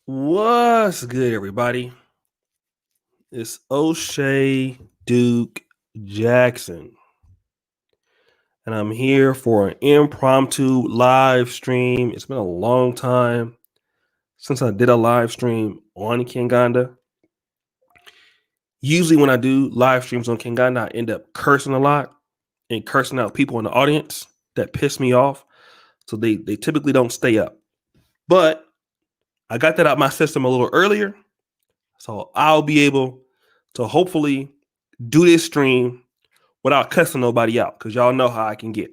What's good, everybody? It's O'Shea Duke Jackson, and I'm here for an impromptu live stream. It's been a long time since I did a live stream on Kinganda. Usually, when I do live streams on Kinganda, I end up cursing a lot and cursing out people in the audience that piss me off. So they typically don't stay up. But I got that out my system a little earlier, so I'll be able to hopefully do this stream without cussing nobody out, because y'all know how I can get.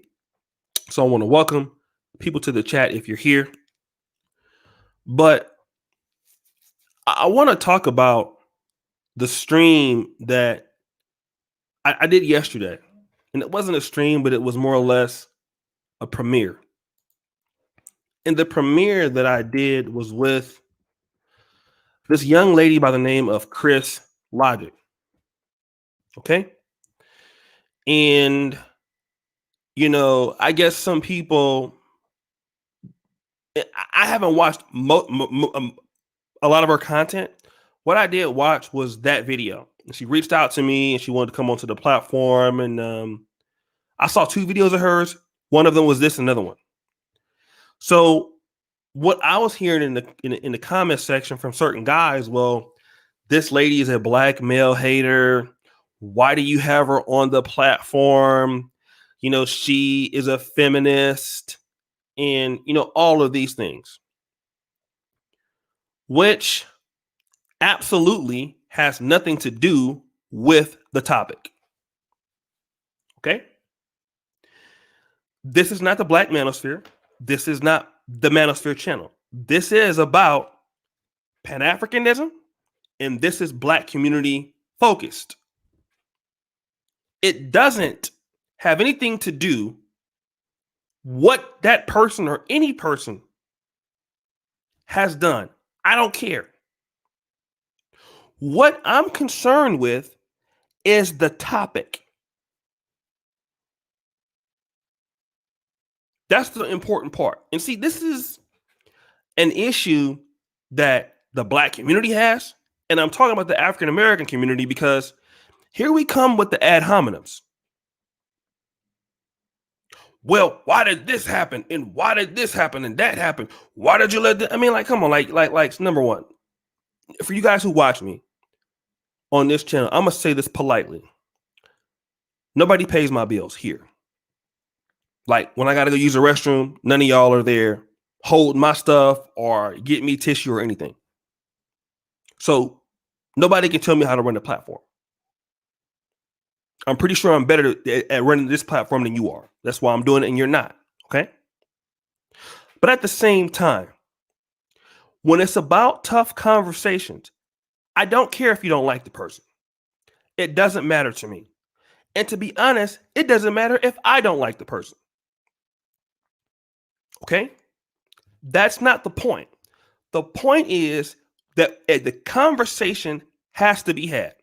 So I want to welcome people to the chat if you're here. But I want to talk about the stream that I did yesterday. And it wasn't a stream, but it was more or less a premiere. And the premiere that I did was with this young lady by the name of Chris Logic. Okay. And, I guess some people, I haven't watched a lot of her content. What I did watch was that video. She reached out to me and she wanted to come onto the platform. And I saw two videos of hers. One of them was this, another one. So what I was hearing in the comment section from certain guys, well, this lady is a black male hater. Why do you have her on the platform? She is a feminist and, all of these things, which absolutely has nothing to do with the topic. Okay? This is not the Black Manosphere. This is not the Manosphere channel. This is about Pan-Africanism, and this is Black community focused. It doesn't have anything to do what that person or any person has done. I don't care. What I'm concerned with is the topic. That's the important part. And see, this is an issue that the Black community has. And I'm talking about the African American community because here we come with the ad hominems. Well, why did this happen? And why did this happen? And that happen? Why did you let that? I mean, come on, like, number one, for you guys who watch me on this channel, I'm going to say this politely. Nobody pays my bills here. Like, when I got to go use the restroom, none of y'all are there holding my stuff or get me tissue or anything. So nobody can tell me how to run the platform. I'm pretty sure I'm better at running this platform than you are. That's why I'm doing it and you're not. Okay. But at the same time, when it's about tough conversations, I don't care if you don't like the person. It doesn't matter to me. And to be honest, it doesn't matter if I don't like the person. Okay? That's not the point. The point is that the conversation has to be had.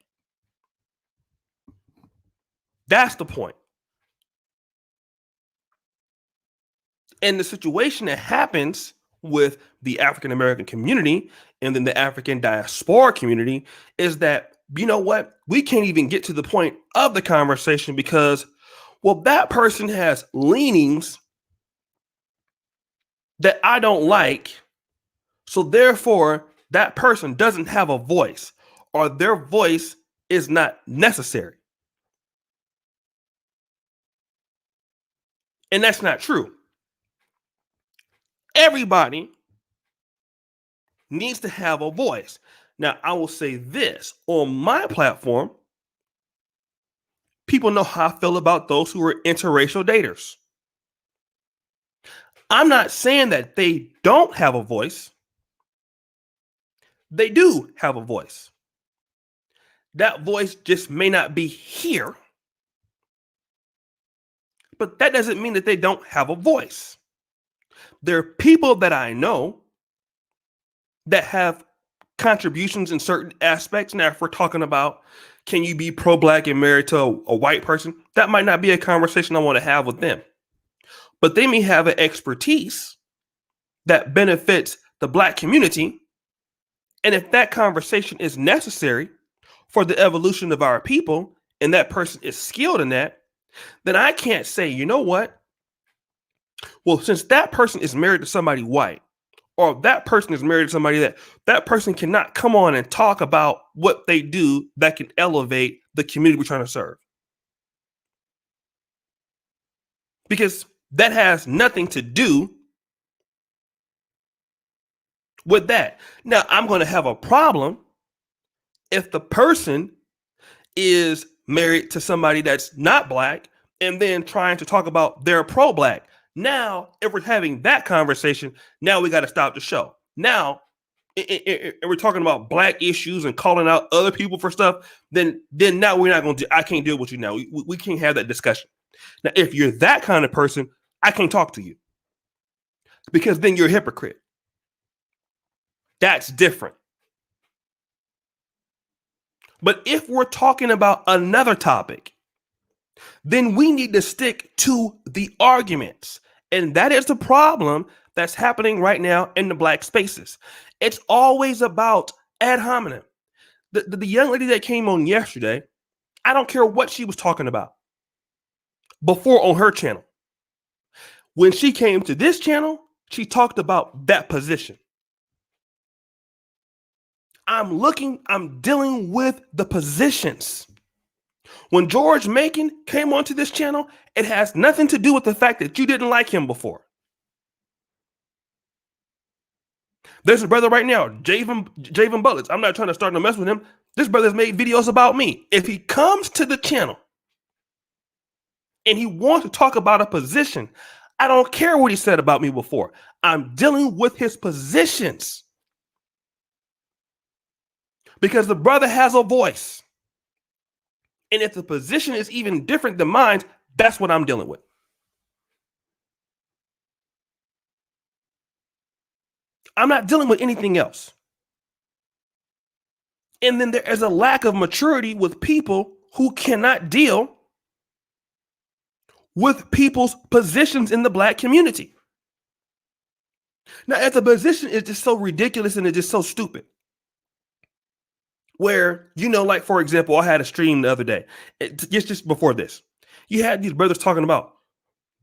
That's the point. And the situation that happens with the African American community and then the African diaspora community is that, you know what? We can't even get to the point of the conversation because, well, that person has leanings that I don't like. So therefore, that person doesn't have a voice or their voice is not necessary. And that's not true. Everybody needs to have a voice. Now, I will say this on my platform, people know how I feel about those who are interracial daters. I'm not saying that they don't have a voice. They do have a voice. That voice just may not be here, but that doesn't mean that they don't have a voice. There are people that I know that have contributions in certain aspects. Now, if we're talking about can you be pro-Black and married to a white person, that might not be a conversation I want to have with them. But they may have an expertise that benefits the Black community And if that conversation is necessary for the evolution of our people, and that person is skilled in that, then I can't say, you know what? Well, since that person is married to somebody white, or that person is married to somebody that person cannot come on and talk about what they do that can elevate the community we're trying to serve. Because that has nothing to do with that. Now, I'm going to have a problem if the person is married to somebody that's not black and then trying to talk about they're pro-black. Now, if we're having that conversation, now we got to stop the show. Now, and we're talking about black issues and calling out other people for stuff, then now we're not going to. I can't deal with you now. We can't have that discussion. Now, if you're that kind of person, I can't talk to you because then you're a hypocrite. That's different. But if we're talking about another topic, then we need to stick to the arguments. And that is the problem that's happening right now in the black spaces. It's always about ad hominem. The young lady that came on yesterday, I don't care what she was talking about before on her channel. When she came to this channel, she talked about that position. I'm dealing with the positions. When George Macon came onto this channel, it has nothing to do with the fact that you didn't like him before. There's a brother right now, Javen Bullets. I'm not trying to start no mess with him. This brother's made videos about me. If he comes to the channel and he wants to talk about a position, I don't care what he said about me before. I'm dealing with his positions. Because the brother has a voice. And if the position is even different than mine, that's what I'm dealing with. I'm not dealing with anything else. And then there is a lack of maturity with people who cannot deal with people's positions in the black community. Now, if the position is just so ridiculous and it's just so stupid, where, like, for example, I had a stream the other day, just before this, you had these brothers talking about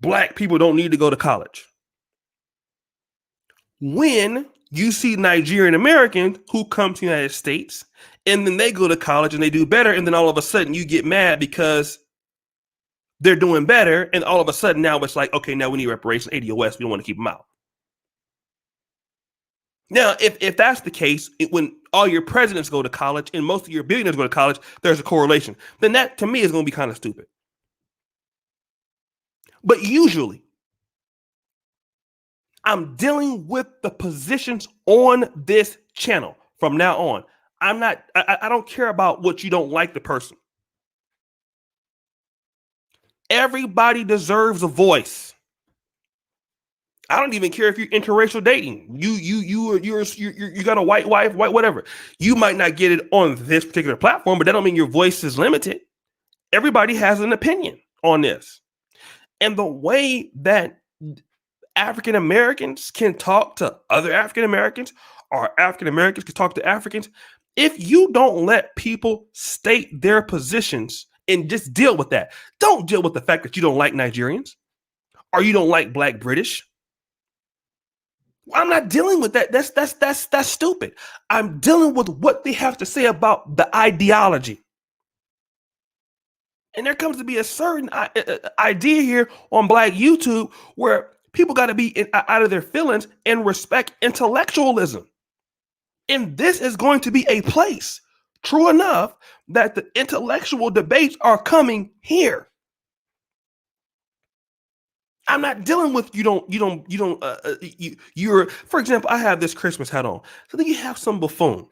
black people don't need to go to college. When you see Nigerian Americans who come to the United States and then they go to college and they do better, and then all of a sudden you get mad because they're doing better, and all of a sudden now it's like, okay, now we need reparations, ADOS, we don't want to keep them out. Now, if that's the case, when all your presidents go to college and most of your billionaires go to college, there's a correlation. Then that, to me, is going to be kind of stupid. But usually, I'm dealing with the positions on this channel from now on. I don't care about what you don't like the person. Everybody deserves a voice. I don't even care if you're interracial dating. You got a white wife, white whatever. You might not get it on this particular platform, but that don't mean your voice is limited. Everybody has an opinion on this. And the way that African Americans can talk to other African Americans, or African Americans can talk to Africans, if you don't let people state their positions and just deal with that, don't deal with the fact that you don't like Nigerians or you don't like Black British. I'm not dealing with that. That's stupid. I'm dealing with what they have to say about the ideology. And there comes to be a certain idea here on Black YouTube where people got to be out of their feelings and respect intellectualism. And this is going to be a place, true enough, that the intellectual debates are coming here. I'm not dealing with you're, for example, I have this Christmas hat on. So then you have some buffoon.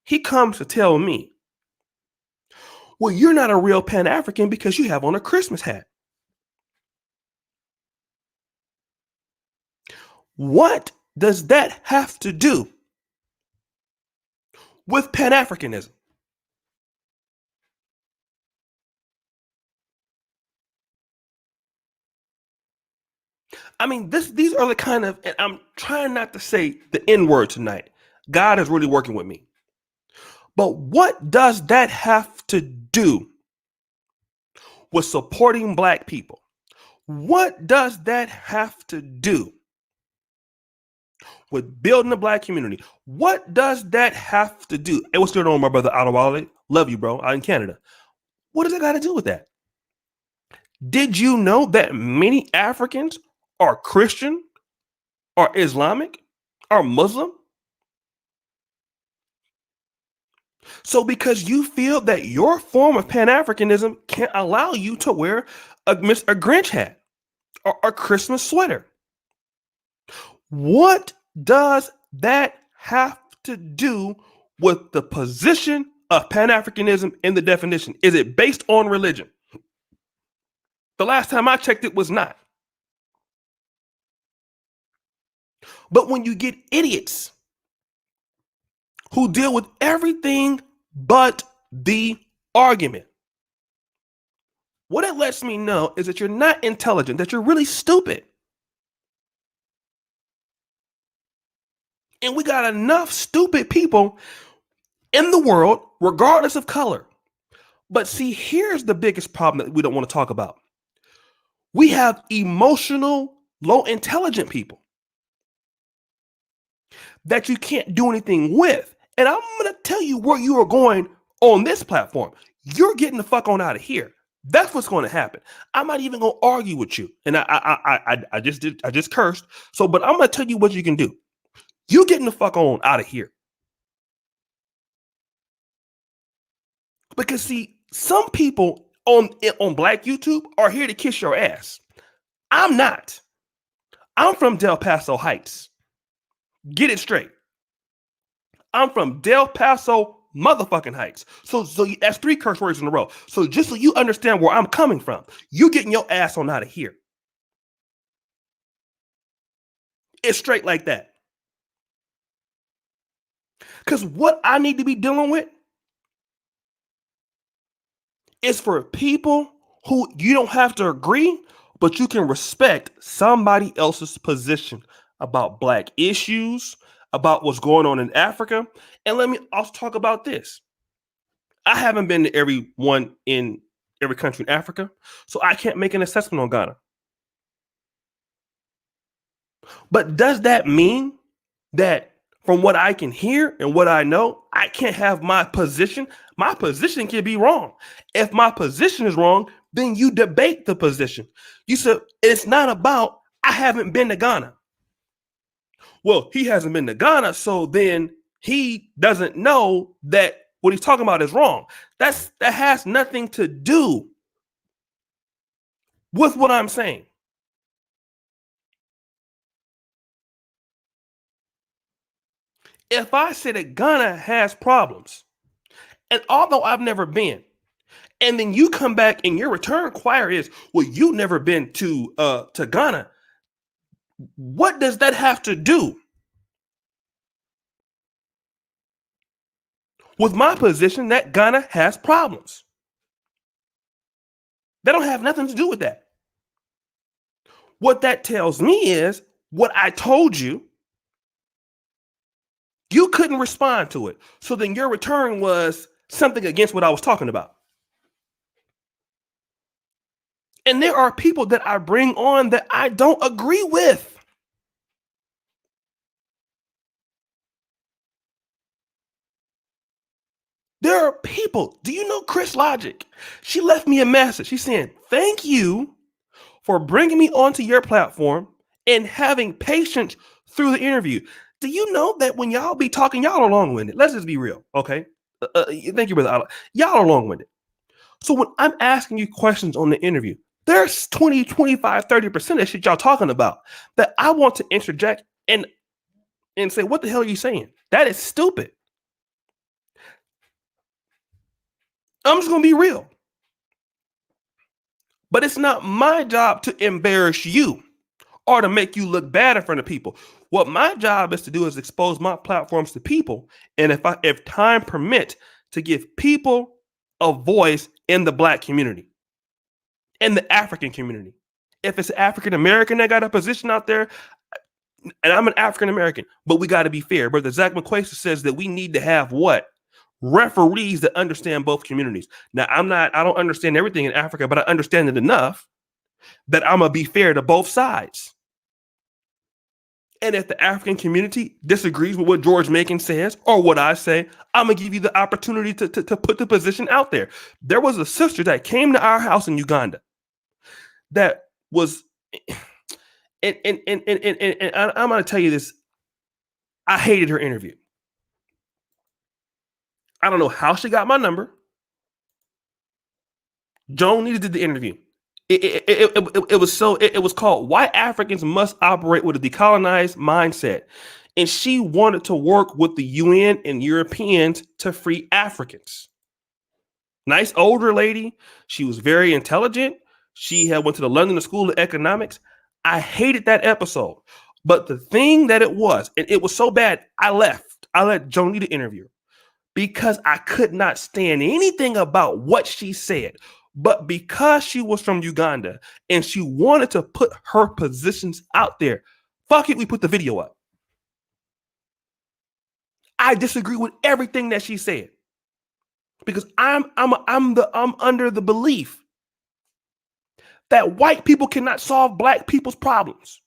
He comes to tell me, well, you're not a real Pan-African because you have on a Christmas hat. What does that have to do with Pan-Africanism? I mean, these are the kind of, and I'm trying not to say the N word tonight. God is really working with me. But what does that have to do with supporting Black people? What does that have to do with building the Black community? What does that have to do? And what's going on, my brother Adewale? Love you, bro. I'm in Canada. What does it got to do with that? Did you know that many Africans are Christian, are Islamic, are Muslim? So because you feel that your form of Pan-Africanism can't allow you to wear a Grinch hat or a Christmas sweater. What does that have to do with the position of Pan-Africanism in the definition? Is it based on religion? The last time I checked, it was not. But when you get idiots who deal with everything but the argument, what it lets me know is that you're not intelligent, that you're really stupid. And we got enough stupid people in the world, regardless of color. But see, here's the biggest problem that we don't want to talk about. We have emotional, low intelligent people that you can't do anything with. And I'm going to tell you where you are going on this platform. You're getting the fuck on out of here. That's what's going to happen. I'm not even going to argue with you. And I just cursed. So, but I'm going to tell you what you can do. You're getting the fuck on out of here. Because see, some people on Black YouTube are here to kiss your ass. I'm not. I'm from Del Paso Heights. Get it straight. I'm from Del Paso motherfucking Heights. So that's 3 curse words in a row. So just so you understand where I'm coming from, you getting your ass on out of here. It's straight like that. Because what I need to be dealing with is for people who you don't have to agree, but you can respect somebody else's position about Black issues, about what's going on in Africa. And let me also talk about this. I haven't been to everyone in every country in Africa, so I can't make an assessment on Ghana. But does that mean that from what I can hear and what I know, I can't have my position? My position can be wrong. If my position is wrong, then you debate the position. You said, it's not about, I haven't been to Ghana. Well, he hasn't been to Ghana, so then he doesn't know that what he's talking about is wrong. That has nothing to do with what I'm saying. If I say that Ghana has problems, and although I've never been, and then you come back and your return inquiry is, well, you've never been to Ghana. What does that have to do with my position that Ghana has problems? That don't have nothing to do with that. What that tells me is what I told you, you couldn't respond to it. So then your return was something against what I was talking about. And there are people that I bring on that I don't agree with. There are people. Do you know Chris Logic? She left me a message. She's saying, thank you for bringing me onto your platform and having patience through the interview. Do you know that when y'all be talking, y'all are long-winded? Let's just be real, okay? Thank you, brother. Y'all are long-winded. So when I'm asking you questions on the interview, there's 20, 25, 30% of shit y'all talking about that I want to interject and say, what the hell are you saying? That is stupid. I'm just going to be real. But it's not my job to embarrass you or to make you look bad in front of people. What my job is to do is expose my platforms to people. And if time permits, to give people a voice in the Black community, in the African community. If it's African American that got a position out there, and I'm an African American, but we got to be fair. Brother Zach McQuaster says that we need to have what? referees that understand both communities. Now, I don't understand everything in Africa, but I understand it enough that I'm going to be fair to both sides. And if the African community disagrees with what George Macon says or what I say, I'm going to give you the opportunity to put the position out there. There was a sister that came to our house in Uganda that was, and I'm going to tell you this, I hated her interview. I don't know how she got my number. Joan needed to do the interview. It was called Why Africans Must Operate with a Decolonized Mindset. And she wanted to work with the UN and Europeans to free Africans. Nice older lady. She was very intelligent. She had went to the London School of Economics. I hated that episode. But the thing that it was, and it was so bad, I left. I let Joni the interview because I could not stand anything about what she said. But because she was from Uganda and she wanted to put her positions out there, fuck it, we put the video up. I disagree with everything that she said because I'm under the belief that white people cannot solve black people's problems.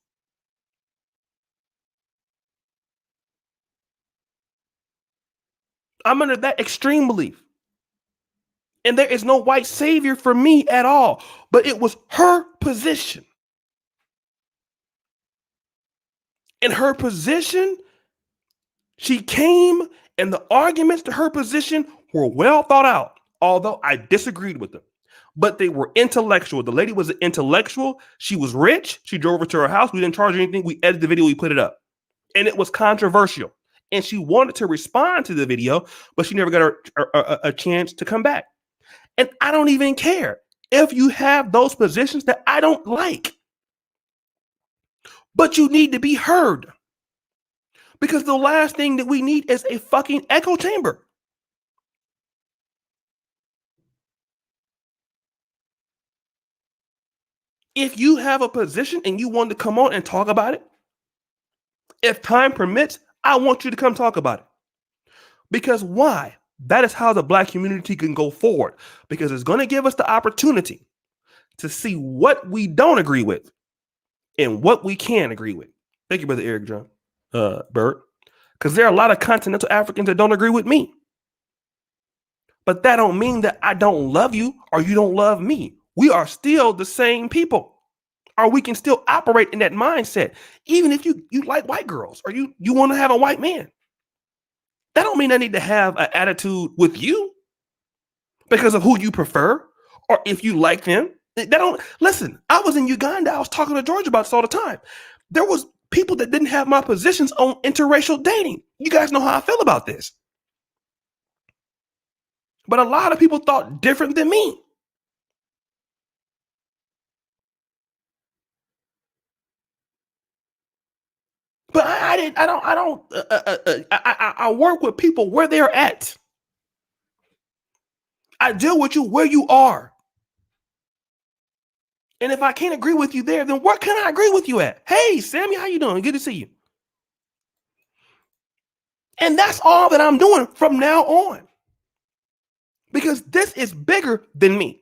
I'm under that extreme belief. And there is no white savior for me at all. But it was her position. In her position, she came and the arguments to her position were well thought out, although I disagreed with them. But they were intellectual. The lady was an intellectual. She was rich. She drove her to her house. We didn't charge her anything. We edited the video. We put it up. And it was controversial. And she wanted to respond to the video, but she never got a chance to come back. And I don't even care if you have those positions that I don't like. But you need to be heard. Because the last thing that we need is a fucking echo chamber. If you have a position and you want to come on and talk about it, if time permits, I want you to come talk about it. Because why? That is how the black community can go forward, because it's going to give us the opportunity to see what we don't agree with and what we can agree with. Thank you, Brother Eric John Burt. Because there are a lot of continental Africans that don't agree with me. But that don't mean that I don't love you or you don't love me. We are still the same people. Or we can still operate in that mindset. Even if you like white girls or you want to have a white man. That don't mean I need to have an attitude with you because of who you prefer or if you like them. That don't listen. I was in Uganda. I was talking to George about this all the time. There was people that didn't have my positions on interracial dating. You guys know how I feel about this. But a lot of people thought different than me. But I work with people where they're at. I deal with you where you are. And if I can't agree with you there, then where can I agree with you at? Hey, Sammy, how you doing? Good to see you. And that's all that I'm doing from now on. Because this is bigger than me.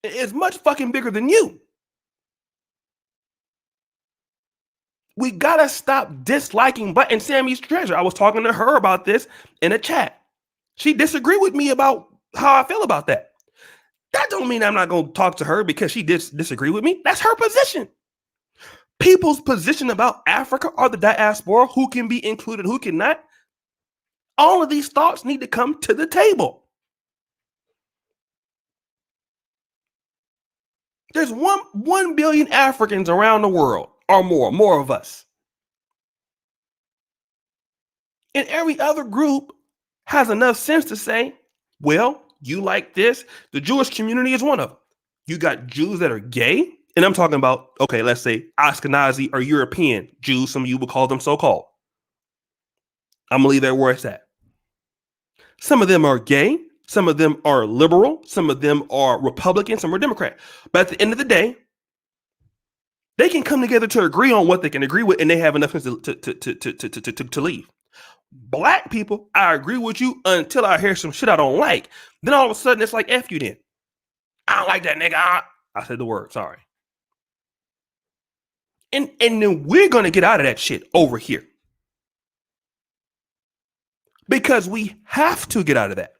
It's much fucking bigger than you. We gotta stop disliking Black and Sammy's treasure. I was talking to her about this in a chat. She disagreed with me about how I feel about that. That don't mean I'm not going to talk to her because she disagree with me. That's her position. People's position about Africa or the diaspora, who can be included, who cannot. All of these thoughts need to come to the table. There's 1 billion Africans around the world or more of us. And every other group has enough sense to say, well, you like this. The Jewish community is one of them. You got Jews that are gay. And I'm talking about, okay, let's say Ashkenazi or European Jews. Some of you would call them so-called. I'm going to leave that where it's at. Some of them are gay. Some of them are liberal. Some of them are Republican. Some are Democrat. But at the end of the day, they can come together to agree on what they can agree with, and they have enough to leave. Black people, I agree with you until I hear some shit I don't like. Then all of a sudden it's like F you then. I don't like that nigga. I said the word, sorry. And then we're gonna get out of that shit over here. Because we have to get out of that.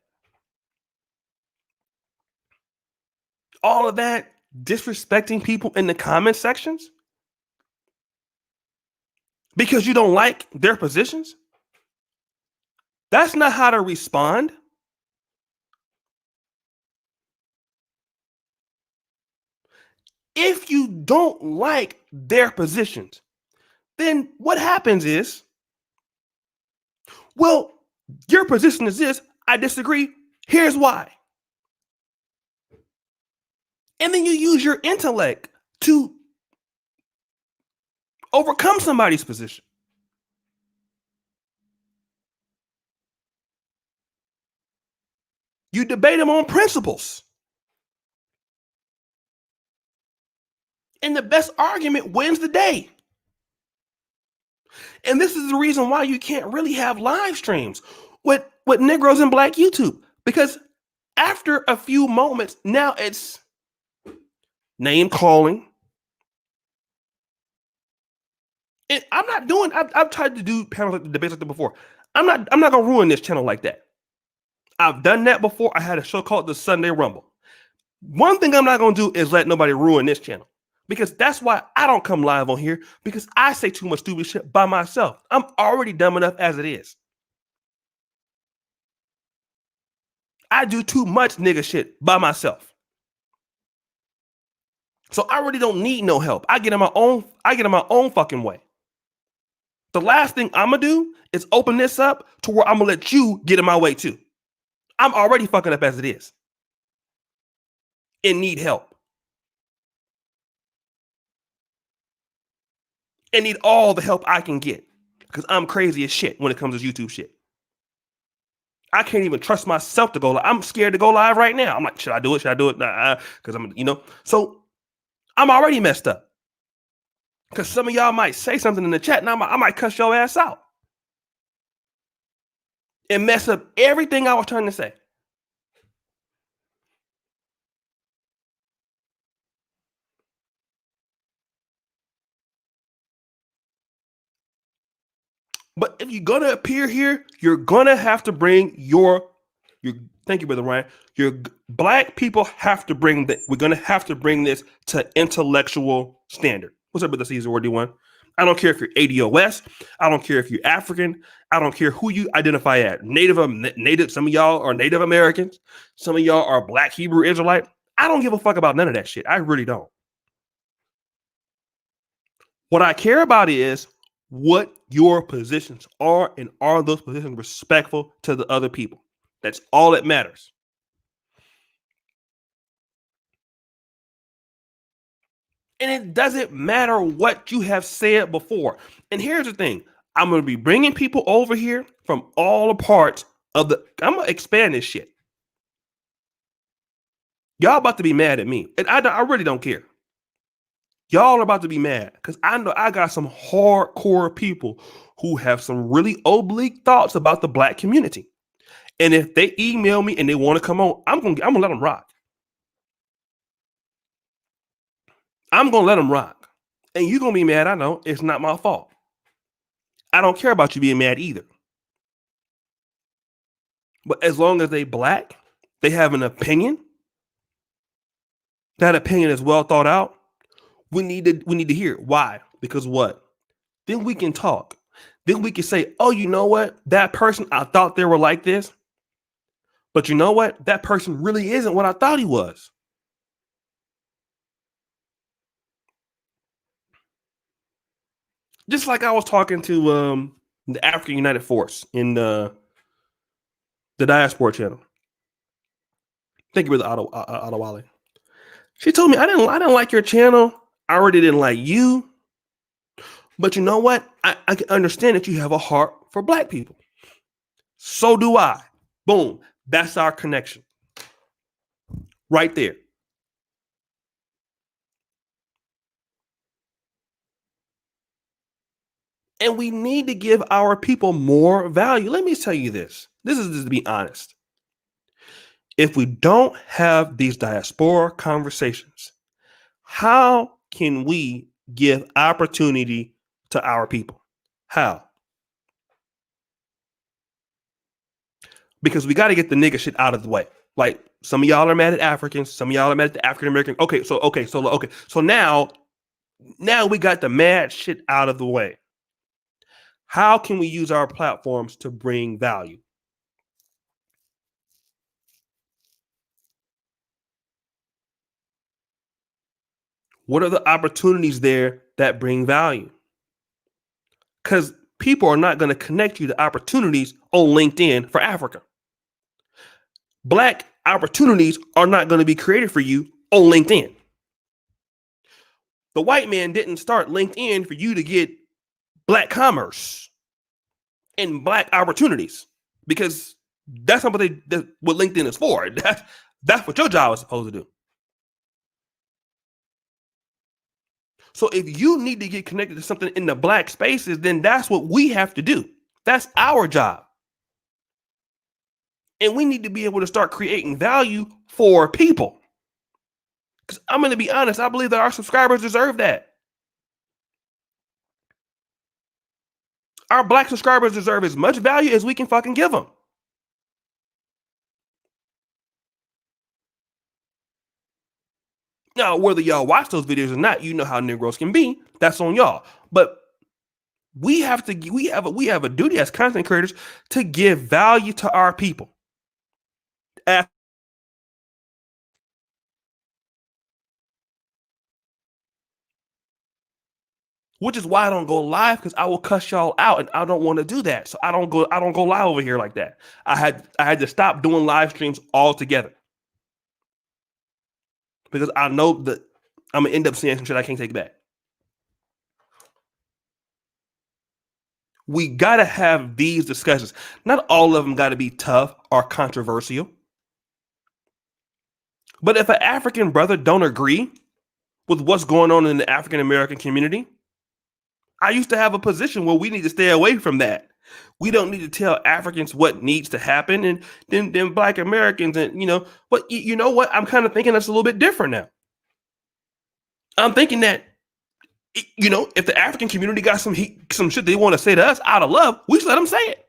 All of that disrespecting people in the comment sections because you don't like their positions. That's not how to respond. If you don't like their positions, then what happens is, well, your position is this. I disagree. Here's why. And then you use your intellect to overcome somebody's position. You debate them on principles. And the best argument wins the day. And this is the reason why you can't really have live streams with Negroes and Black YouTube. Because after a few moments, now it's name calling. And I'm not doing, I've tried to do panels like debates like that before. I'm not gonna ruin this channel like that. I've done that before. I had a show called The Sunday Rumble. One thing I'm not gonna do is let nobody ruin this channel. Because that's why I don't come live on here, because I say too much stupid shit by myself. I'm already dumb enough as it is. I do too much nigga shit by myself. So I really don't need no help. I get in my own fucking way. The last thing I'm gonna do is open this up to where I'm gonna let you get in my way too. I'm already fucking up as it is and need help. And need all the help I can get because I'm crazy as shit when it comes to YouTube shit. I can't even trust myself to go live. I'm scared to go live right now. I'm like, should I do it? Should I do it? Nah, because I'm, so I'm already messed up. Because some of y'all might say something in the chat and I might cuss your ass out and mess up everything I was trying to say. But if you're gonna appear here, you're gonna have to bring your thank you, Brother Ryan. Your Black people have to bring that. We're gonna have to bring this to intellectual standard. What's up, Brother Caesar Word D1? I don't care if you're ADOS. I don't care if you're African. I don't care who you identify as. Native. Some of y'all are Native Americans. Some of y'all are Black Hebrew Israelite. I don't give a fuck about none of that shit. I really don't. What I care about is what your positions are, and are those positions respectful to the other people? That's all that matters. And it doesn't matter what you have said before. And here's the thing. I'm going to be bringing people over here from all the parts of I'm going to expand this shit. Y'all about to be mad at me. And I really don't care. Y'all are about to be mad because I know I got some hardcore people who have some really oblique thoughts about the Black community. And if they email me and they want to come on, I'm gonna let them rock. I'm gonna let them rock. And you're gonna be mad. I know it's not my fault. I don't care about you being mad either. But as long as they Black, they have an opinion. That opinion is well thought out. We need to hear it. Why? Because what? Then we can talk. Then we can say, oh, you know what? That person, I thought they were like this. But you know what? That person really isn't what I thought he was. Just like I was talking to the African United Force in the Diaspora channel. Thank you, Brother Adewale. She told me I didn't like your channel. I already didn't like you. But you know what? I can understand that you have a heart for Black people. So do I. Boom. That's our connection. Right there. And we need to give our people more value. Let me tell you this. This is just to be honest. If we don't have these diaspora conversations, how can we give opportunity to our people? How? Because we got to get the nigga shit out of the way. Like, some of y'all are mad at Africans, some of y'all are mad at the African American. So now we got the mad shit out of the way. How can we use our platforms to bring value? What are the opportunities there that bring value? Because people are not going to connect you to opportunities on LinkedIn for Africa. Black opportunities are not going to be created for you on LinkedIn. The white man didn't start LinkedIn for you to get black commerce and black opportunities, because that's not what LinkedIn is for. That's what your job is supposed to do. So if you need to get connected to something in the black spaces, then that's what we have to do. That's our job. And we need to be able to start creating value for people. Because I'm going to be honest, I believe that our subscribers deserve that. Our black subscribers deserve as much value as we can fucking give them. Now, whether y'all watch those videos or not, you know how Negroes can be. That's on y'all. But we have a duty as content creators to give value to our people. Which is why I don't go live, because I will cuss y'all out, and I don't want to do that. So I don't go live over here like that. I had to stop doing live streams altogether, because I know that I'm gonna end up saying some shit I can't take back. We gotta have these discussions. Not all of them gotta be tough or controversial. But if an African brother don't agree with what's going on in the African American community, I used to have a position where we need to stay away from that. We don't need to tell Africans what needs to happen, and then Black Americans, and But you know what? I'm kind of thinking that's a little bit different now. I'm thinking that if the African community got some shit they want to say to us out of love, we should let them say it.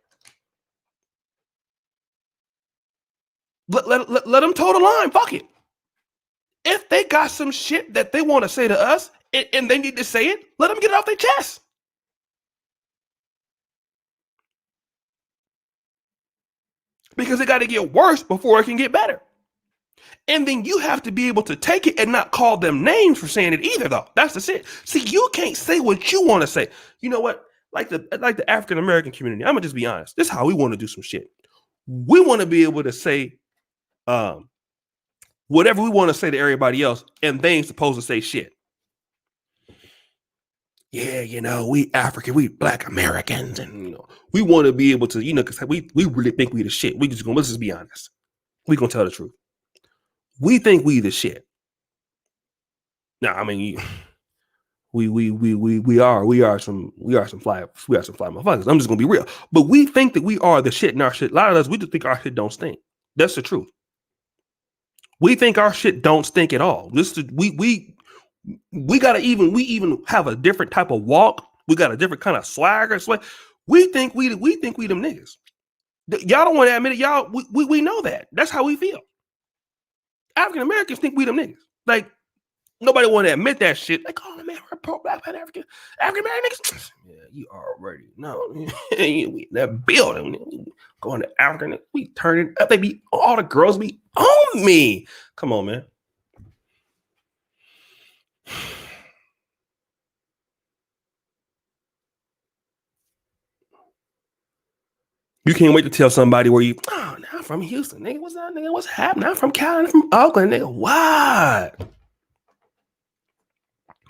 Let them toe the line. Fuck it. If they got some shit that they want to say to us and they need to say it, let them get it off their chest. Because it got to get worse before it can get better. And then you have to be able to take it and not call them names for saying it either, though. That's the shit. See, you can't say what you want to say. You know what? Like the African American community, I'm gonna just be honest. This is how we want to do some shit. We want to be able to say whatever we want to say to everybody else, and they ain't supposed to say shit. Yeah, we African, we Black Americans, and we want to be able to, because we really think we the shit. Let's just be honest. We gonna tell the truth. We think we the shit. Now, I mean, we are some fly motherfuckers. I'm just gonna be real. But we think that we are the shit in our shit. A lot of us, we just think our shit don't stink. That's the truth. We think our shit don't stink at all. We even have a different type of walk. We got a different kind of swagger. We think we them niggas. Y'all don't want to admit it. Y'all, we know that. That's how we feel. African Americans think we them niggas. Like, nobody want to admit that shit. Like, oh man, we're pro-Black African American niggas. Yeah, you already know. We that building, going to African, we turning up. They be all the girls be on me. Come on, man. You can't wait to tell somebody where you. Oh, now I'm from Houston, nigga. What's up, nigga? What's happening? I'm from Cali, I'm from Oakland, nigga. What?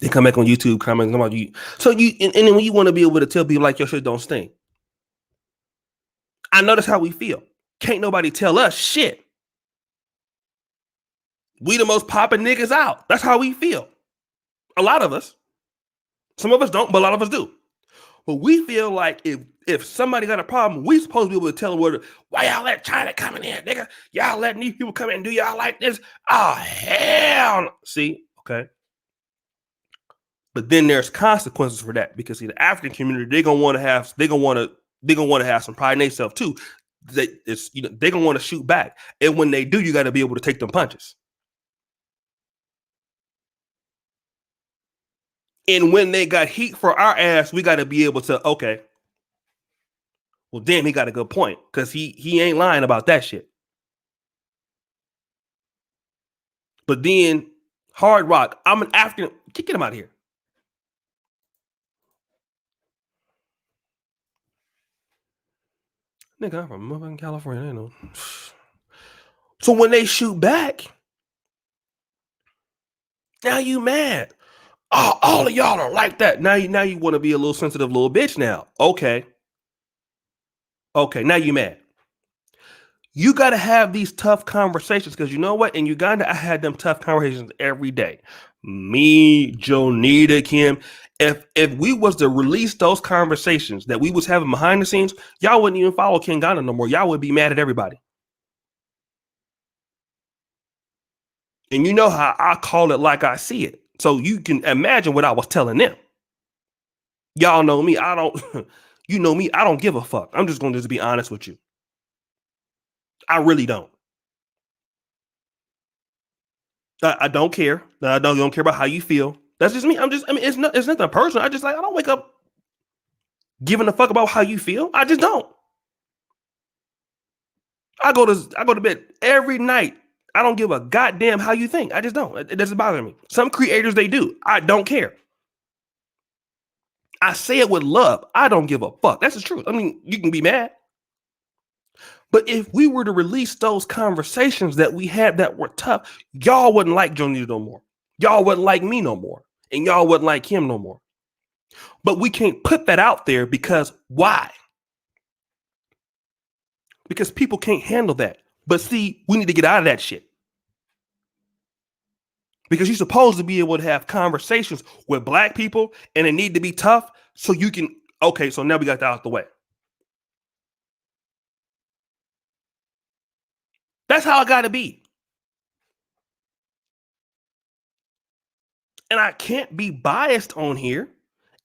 They come back on YouTube commenting about you. So and then when you want to be able to tell people like your shit don't stink. I know that's how we feel. Can't nobody tell us shit. We the most popping niggas out. That's how we feel. A lot of us. Some of us don't, but a lot of us do. But we feel like if somebody got a problem, we supposed to be able to tell them why y'all let China come in here, nigga. Y'all letting these people come in and do y'all like this. Oh hell. See, okay. But then there's consequences for that because see, the African community, they're gonna want to have some pride in themselves too. They're gonna want to shoot back. And when they do, you gotta be able to take them punches. And when they got heat for our ass, we gotta be able to, okay. Well, damn, he got a good point. Cause he ain't lying about that shit. But then Hard Rock, I'm an African, get him out of here. Nigga, I'm from motherfucking California. I know. So when they shoot back, now you mad. Oh, all of y'all are like that. Now you want to be a little sensitive little bitch now. Okay. Okay, now you mad. You got to have these tough conversations because you know what? In Uganda, I had them tough conversations every day. Me, Jonita, Kim. If we was to release those conversations that we was having behind the scenes, y'all wouldn't even follow King Ghana no more. Y'all would be mad at everybody. And you know how I call it like I see it. So you can imagine what I was telling them. Y'all know me. I don't, you know me. I don't give a fuck. I'm just going to be honest with you. I really don't. I don't care. I don't care about how you feel. That's just me. It's nothing personal. I don't wake up giving a fuck about how you feel. I just don't. I go to bed every night. I don't give a goddamn how you think. I just don't. It doesn't bother me. Some creators, they do. I don't care. I say it with love. I don't give a fuck. That's the truth. I mean, you can be mad. But if we were to release those conversations that we had that were tough, y'all wouldn't like Jonita no more. Y'all wouldn't like me no more. And y'all wouldn't like him no more. But we can't put that out there because why? Because people can't handle that. But see, we need to get out of that shit. Because you're supposed to be able to have conversations with black people and it need to be tough so you can, okay, so now we got that out the way. That's how it got to be. And I can't be biased on here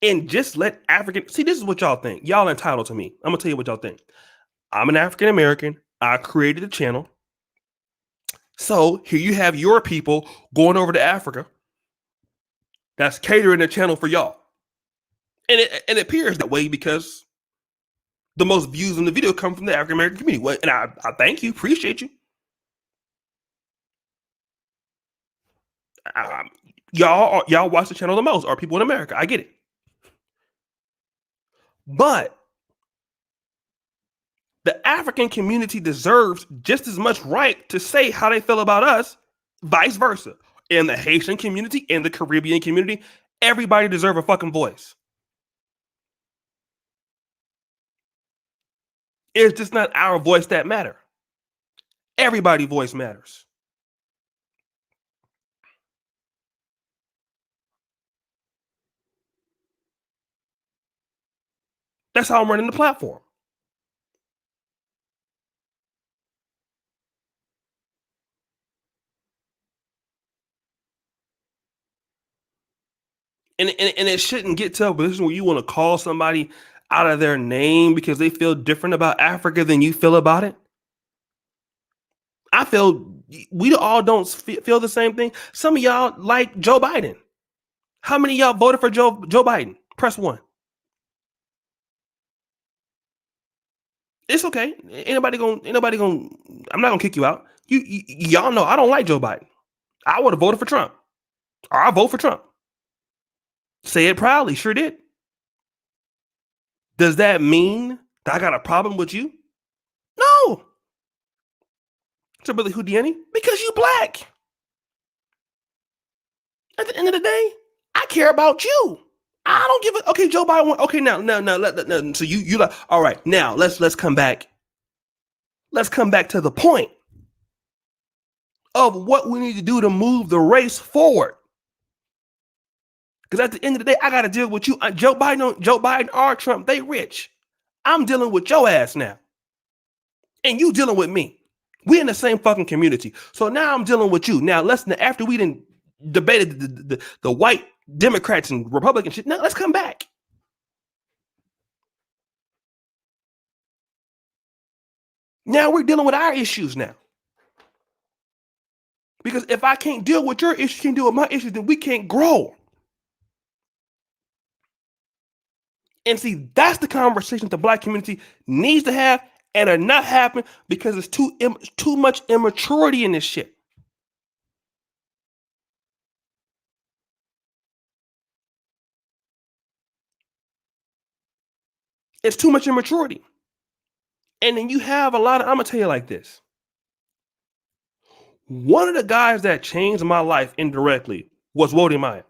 and just let African, see, this is what y'all think. Y'all entitled to me. I'm going to tell you what y'all think. I'm an African American. I created a channel. So here you have your people going over to Africa. That's catering the channel for y'all. And it appears that way because the most views in the video come from the African American community. And I thank you, appreciate you. Y'all watch the channel the most, are people in America. I get it. But the African community deserves just as much right to say how they feel about us, vice versa. And the Haitian community and the Caribbean community, everybody deserves a fucking voice. It's just not our voice that matter. Everybody's voice matters. That's how I'm running the platform. And it shouldn't get to a position where you want to call somebody out of their name because they feel different about Africa than you feel about it. I feel we all don't feel the same thing. Some of y'all like Joe Biden. How many of y'all voted for Joe Biden? Press 1. It's okay. Anybody gonna. I'm not gonna kick you out. Y'all know I don't like Joe Biden. I would have voted for Trump, or I vote for Trump. Say it proudly. Sure did. Does that mean that I got a problem with you? No. So Billy Houdini, because you black. At the end of the day, I care about you. I don't give a. Okay, Joe Biden. Okay, now. So you like. All right, now let's come back. Let's come back to the point of what we need to do to move the race forward. Because at the end of the day, I got to deal with you. Joe Biden or Trump, they rich. I'm dealing with your ass now. And you dealing with me. We in the same fucking community. So now I'm dealing with you. Now, after we done debated the white Democrats and Republican shit, now let's come back. Now we're dealing with our issues now. Because if I can't deal with your issues, can't deal with my issues, then we can't grow. And see, that's the conversation the black community needs to have and are not happening because it's too much immaturity in this shit. It's too much immaturity. And then you have a lot of, I'm going to tell you like this. One of the guys that changed my life indirectly was Wody Maya.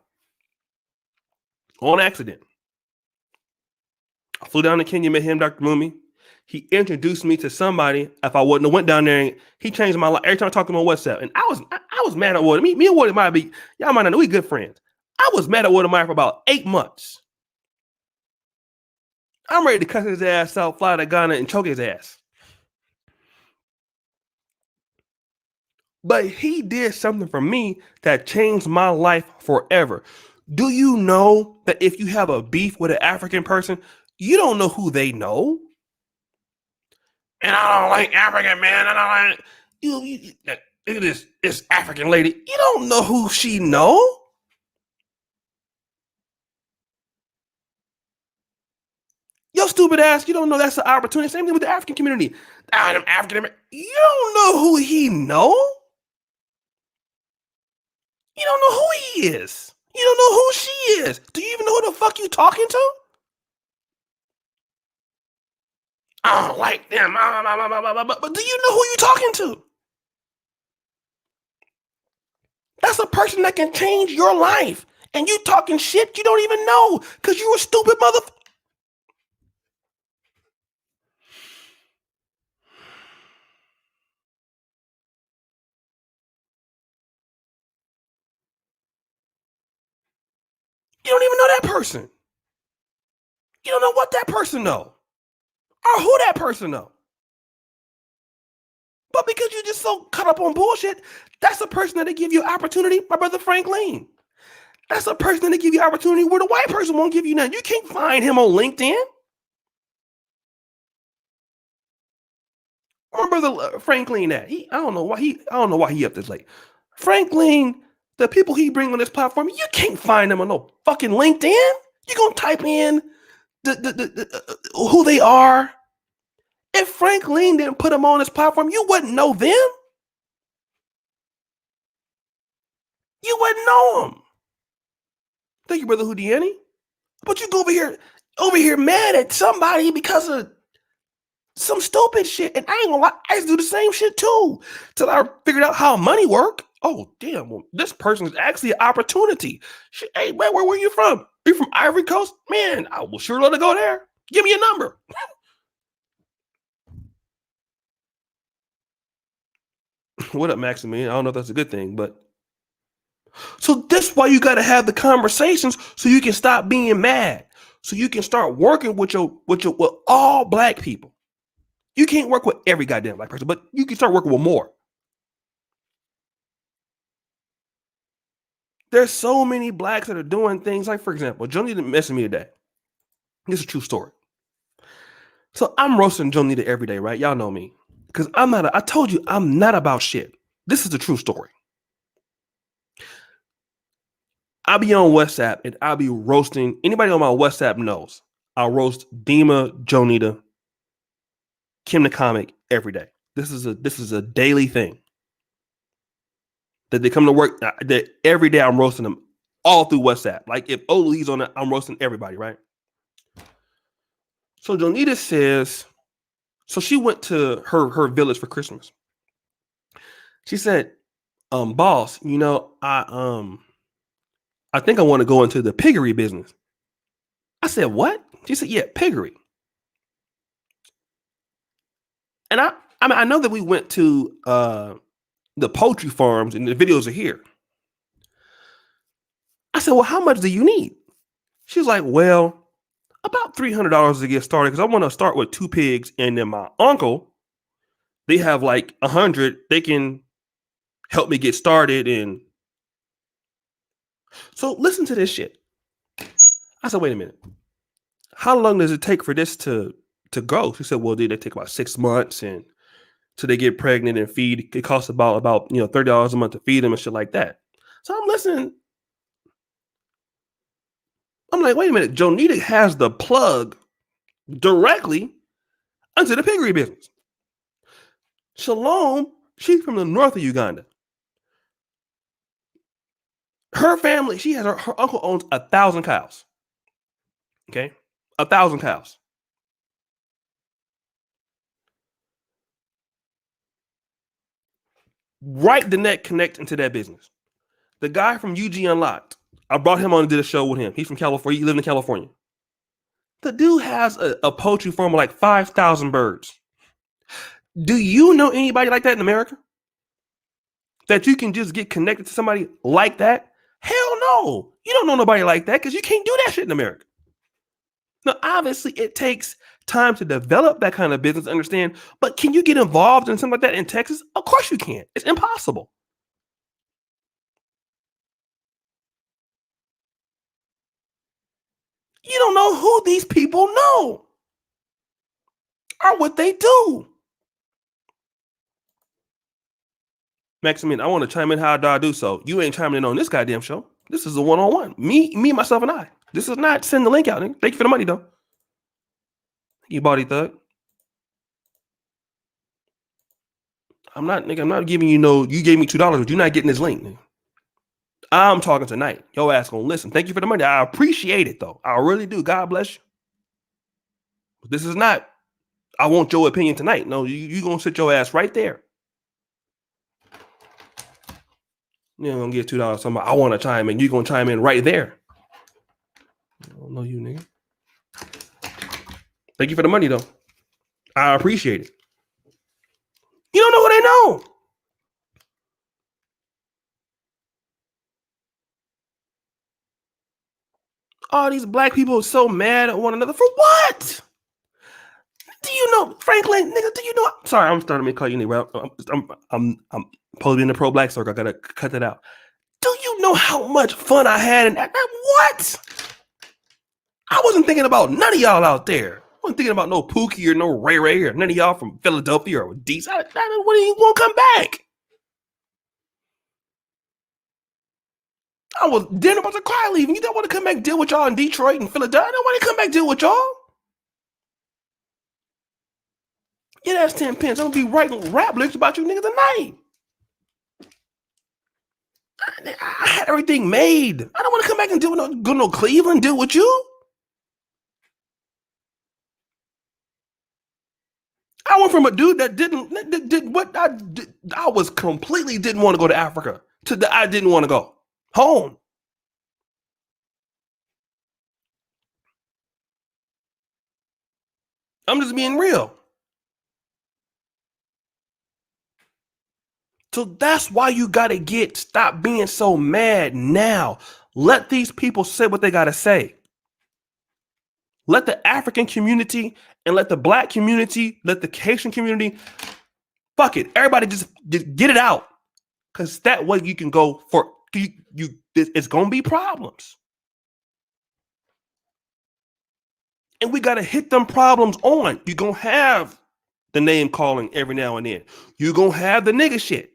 On accident. I flew down to Kenya, met him, Dr. Mumi. He introduced me to somebody. If I wouldn't have went down there, he changed my life. Every time I talked to him on WhatsApp, and I was mad at Wody. Me and Wody Maya be, y'all might not know, we good friends. I was mad at Wody Maya for about 8 months. I'm ready to cut his ass out, fly to Ghana, and choke his ass. But he did something for me that changed my life forever. Do you know that if you have a beef with an African person, you don't know who they know? And I don't like African, man. I don't like you look at this African lady. You don't know who she know. Your stupid ass, you don't know that's an opportunity. Same thing with the African community. I'm African American. You don't know who he know. You don't know who he is. You don't know who she is. Do you even know who the fuck you talking to? I don't like them. But do you know who you talking to? That's a person that can change your life. And you talking shit you don't even know because you a stupid motherfucker. You don't even know that person. You don't know what that person know or who that person know. But because you're just so caught up on bullshit, that's a person that'll give you opportunity, my brother Franklin. That's a person that'll give you opportunity where the white person won't give you none. You can't find him on LinkedIn. My brother Franklin, I don't know why he up this late. Franklin, the people he bring on this platform, you can't find them on no fucking LinkedIn. You gonna type in who they are. If Franklin didn't put them on this platform, you wouldn't know them. You wouldn't know them. Thank you, brother Houdini. But you go over here mad at somebody because of some stupid shit. And I ain't gonna lie, I used to do the same shit too. Till I figured out how money work. Oh, damn, well, this person is actually an opportunity. Shit, hey, man, where you from? You from Ivory Coast? Man, I will sure let her go there. Give me a number. What up, Maximilian? I don't know if that's a good thing, but so that's why you got to have the conversations so you can stop being mad. So you can start working with all black people. You can't work with every goddamn black person, but you can start working with more. There's so many blacks that are doing things like, for example, Jonita messaged me today. This is a true story. So I'm roasting Jonita every day, right? Y'all know me. Because I told you, I'm not about shit. This is a true story. I'll be on WhatsApp and I'll be roasting. Anybody on my WhatsApp knows. I'll roast Dima, Jonita, Kim the Comic every day. This is a daily thing. That they come to work, that every day I'm roasting them all through WhatsApp. Like if Ole's on it, I'm roasting everybody, right? So Jonita says, so she went to her village for Christmas. She said, boss, you know, I think I want to go into the piggery business. I said, what? She said, yeah, piggery. And I know that we went to the poultry farms and the videos are here. said, well, how much do you need? She's like, well, about $300 to get started because I want to start with 2 pigs, and then my uncle, they have like 100. They can help me get started. And so listen to this shit. I said, wait a minute. How long does it take for this to go? She said, well, they take about 6 months, and till they get pregnant and feed. It costs about $30 a month to feed them and shit like that. So I'm listening. I'm like, wait a minute. Jonita has the plug directly into the piggery business. Shalom, she's from the north of Uganda. Her family, she has her uncle owns 1,000 cows. Okay, 1,000 cows. Right, the neck connect into that business. The guy from UG Unlocked, I brought him on and did a show with him. He's from California. He lived in California. The dude has a poultry farm with like 5,000 birds. Do you know anybody like that in America? That you can just get connected to somebody like that? Hell no. You don't know nobody like that because you can't do that shit in America. Now, obviously, it takes time to develop that kind of business, understand, but can you get involved in something like that in Texas? Of course you can. It's impossible. You don't know who these people know or what they do. Maximilian, I want to chime in. How do I do so? You ain't chiming in on this goddamn show. This is a one-on-one. Me, myself, and I. This is not send the link out, nigga. Thank you for the money, though. You body thug. I'm not, nigga. I'm not giving you no. You gave me $2, but you're not getting this link, nigga. I'm talking tonight. Your ass gonna listen. Thank you for the money. I appreciate it, though. I really do. God bless you. But this is not. I want your opinion tonight. No, you gonna sit your ass right there. You're gonna get $2. Somebody, I want to chime in. You're gonna chime in right there. I don't know you, nigga. Thank you for the money, though. I appreciate it. You don't know what they know. All these black people are so mad at one another for what? Do you know, Franklin, nigga? Do you know? Sorry, I'm starting to call you nigga. I'm supposed to be in the pro-black circle. I gotta cut that out. Do you know how much fun I had in that? What? I wasn't thinking about none of y'all out there. I wasn't thinking about no Pookie or no Ray Ray or none of y'all from Philadelphia or DC. I wouldn't even want to come back. I was dinner about to cry leaving. You don't want to come back and deal with y'all in Detroit and Philadelphia. I don't want to come back and deal with y'all. Yeah, that's 10 pence. I'm gonna be writing rap lyrics about you niggas tonight. I had everything made. I don't want to come back and deal with no Cleveland, deal with you. I went from a dude that did what I did. I was completely didn't want to go to Africa to I didn't want to go home. I'm just being real. So that's why you got to stop being so mad now. Let these people say what they got to say. Let the African community and let the black community, let the Haitian community, fuck it. Everybody just get it out. Because that way you can go for, it's going to be problems. And we got to hit them problems on. You're going to have the name calling every now and then. You're going to have the nigga shit.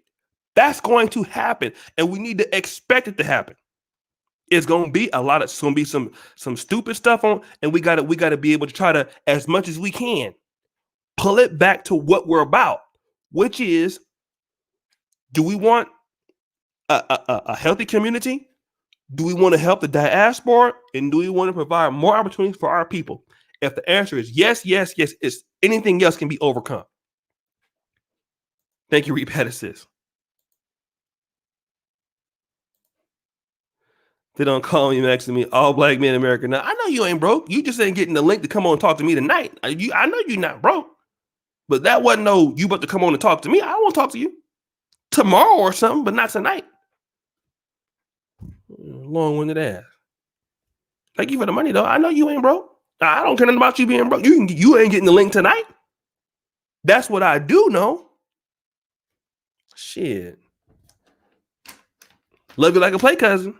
That's going to happen. And we need to expect it to happen. It's going to be it's going to be some stupid stuff on, and we got to be able to try to, as much as we can, pull it back to what we're about, which is, do we want a healthy community? Do we want to help the diaspora? And do we want to provide more opportunities for our people? If the answer is yes, yes, yes, it's anything else can be overcome. Thank you, Reed Pettis. They don't call me next to me, all black men in America. Now, I know you ain't broke. You just ain't getting the link to come on and talk to me tonight. I know you're not broke. But that wasn't no, you about to come on and talk to me. I want to talk to you tomorrow or something, but not tonight. Long-winded ass. Thank you for the money, though. I know you ain't broke. I don't care nothing about you being broke. You ain't getting the link tonight. That's what I do know. Shit. Love you like a play cousin.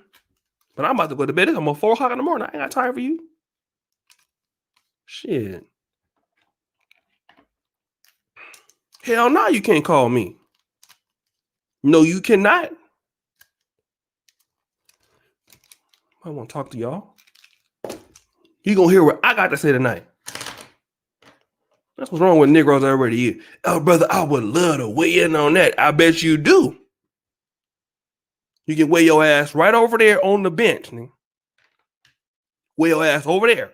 But I'm about to go to bed. It's almost 4 o'clock in the morning. I ain't got time for you. Shit. Hell no, you can't call me. No, you cannot. I want to talk to y'all. You gonna hear what I got to say tonight. That's what's wrong with Negroes already. Oh, brother, I would love to weigh in on that. I bet you do. You can weigh your ass right over there on the bench. Nigga. Weigh your ass over there.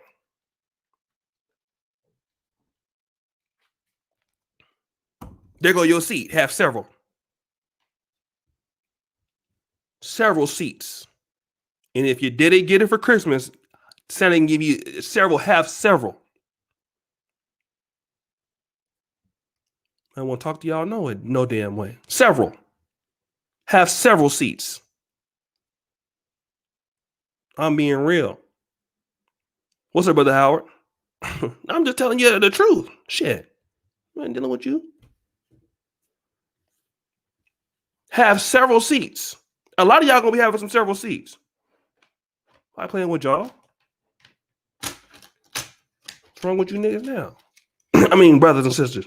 There go your seat. Have several. Several seats. And if you didn't get it for Christmas, Santa can give you several. Have several. I want to talk to y'all. No damn way. Several. Have several seats. I'm being real. What's up, Brother Howard? I'm just telling you the truth. Shit. I ain't dealing with you. Have several seats. A lot of y'all gonna be having some several seats. I playing with y'all. What's wrong with you niggas now? I mean, brothers and sisters.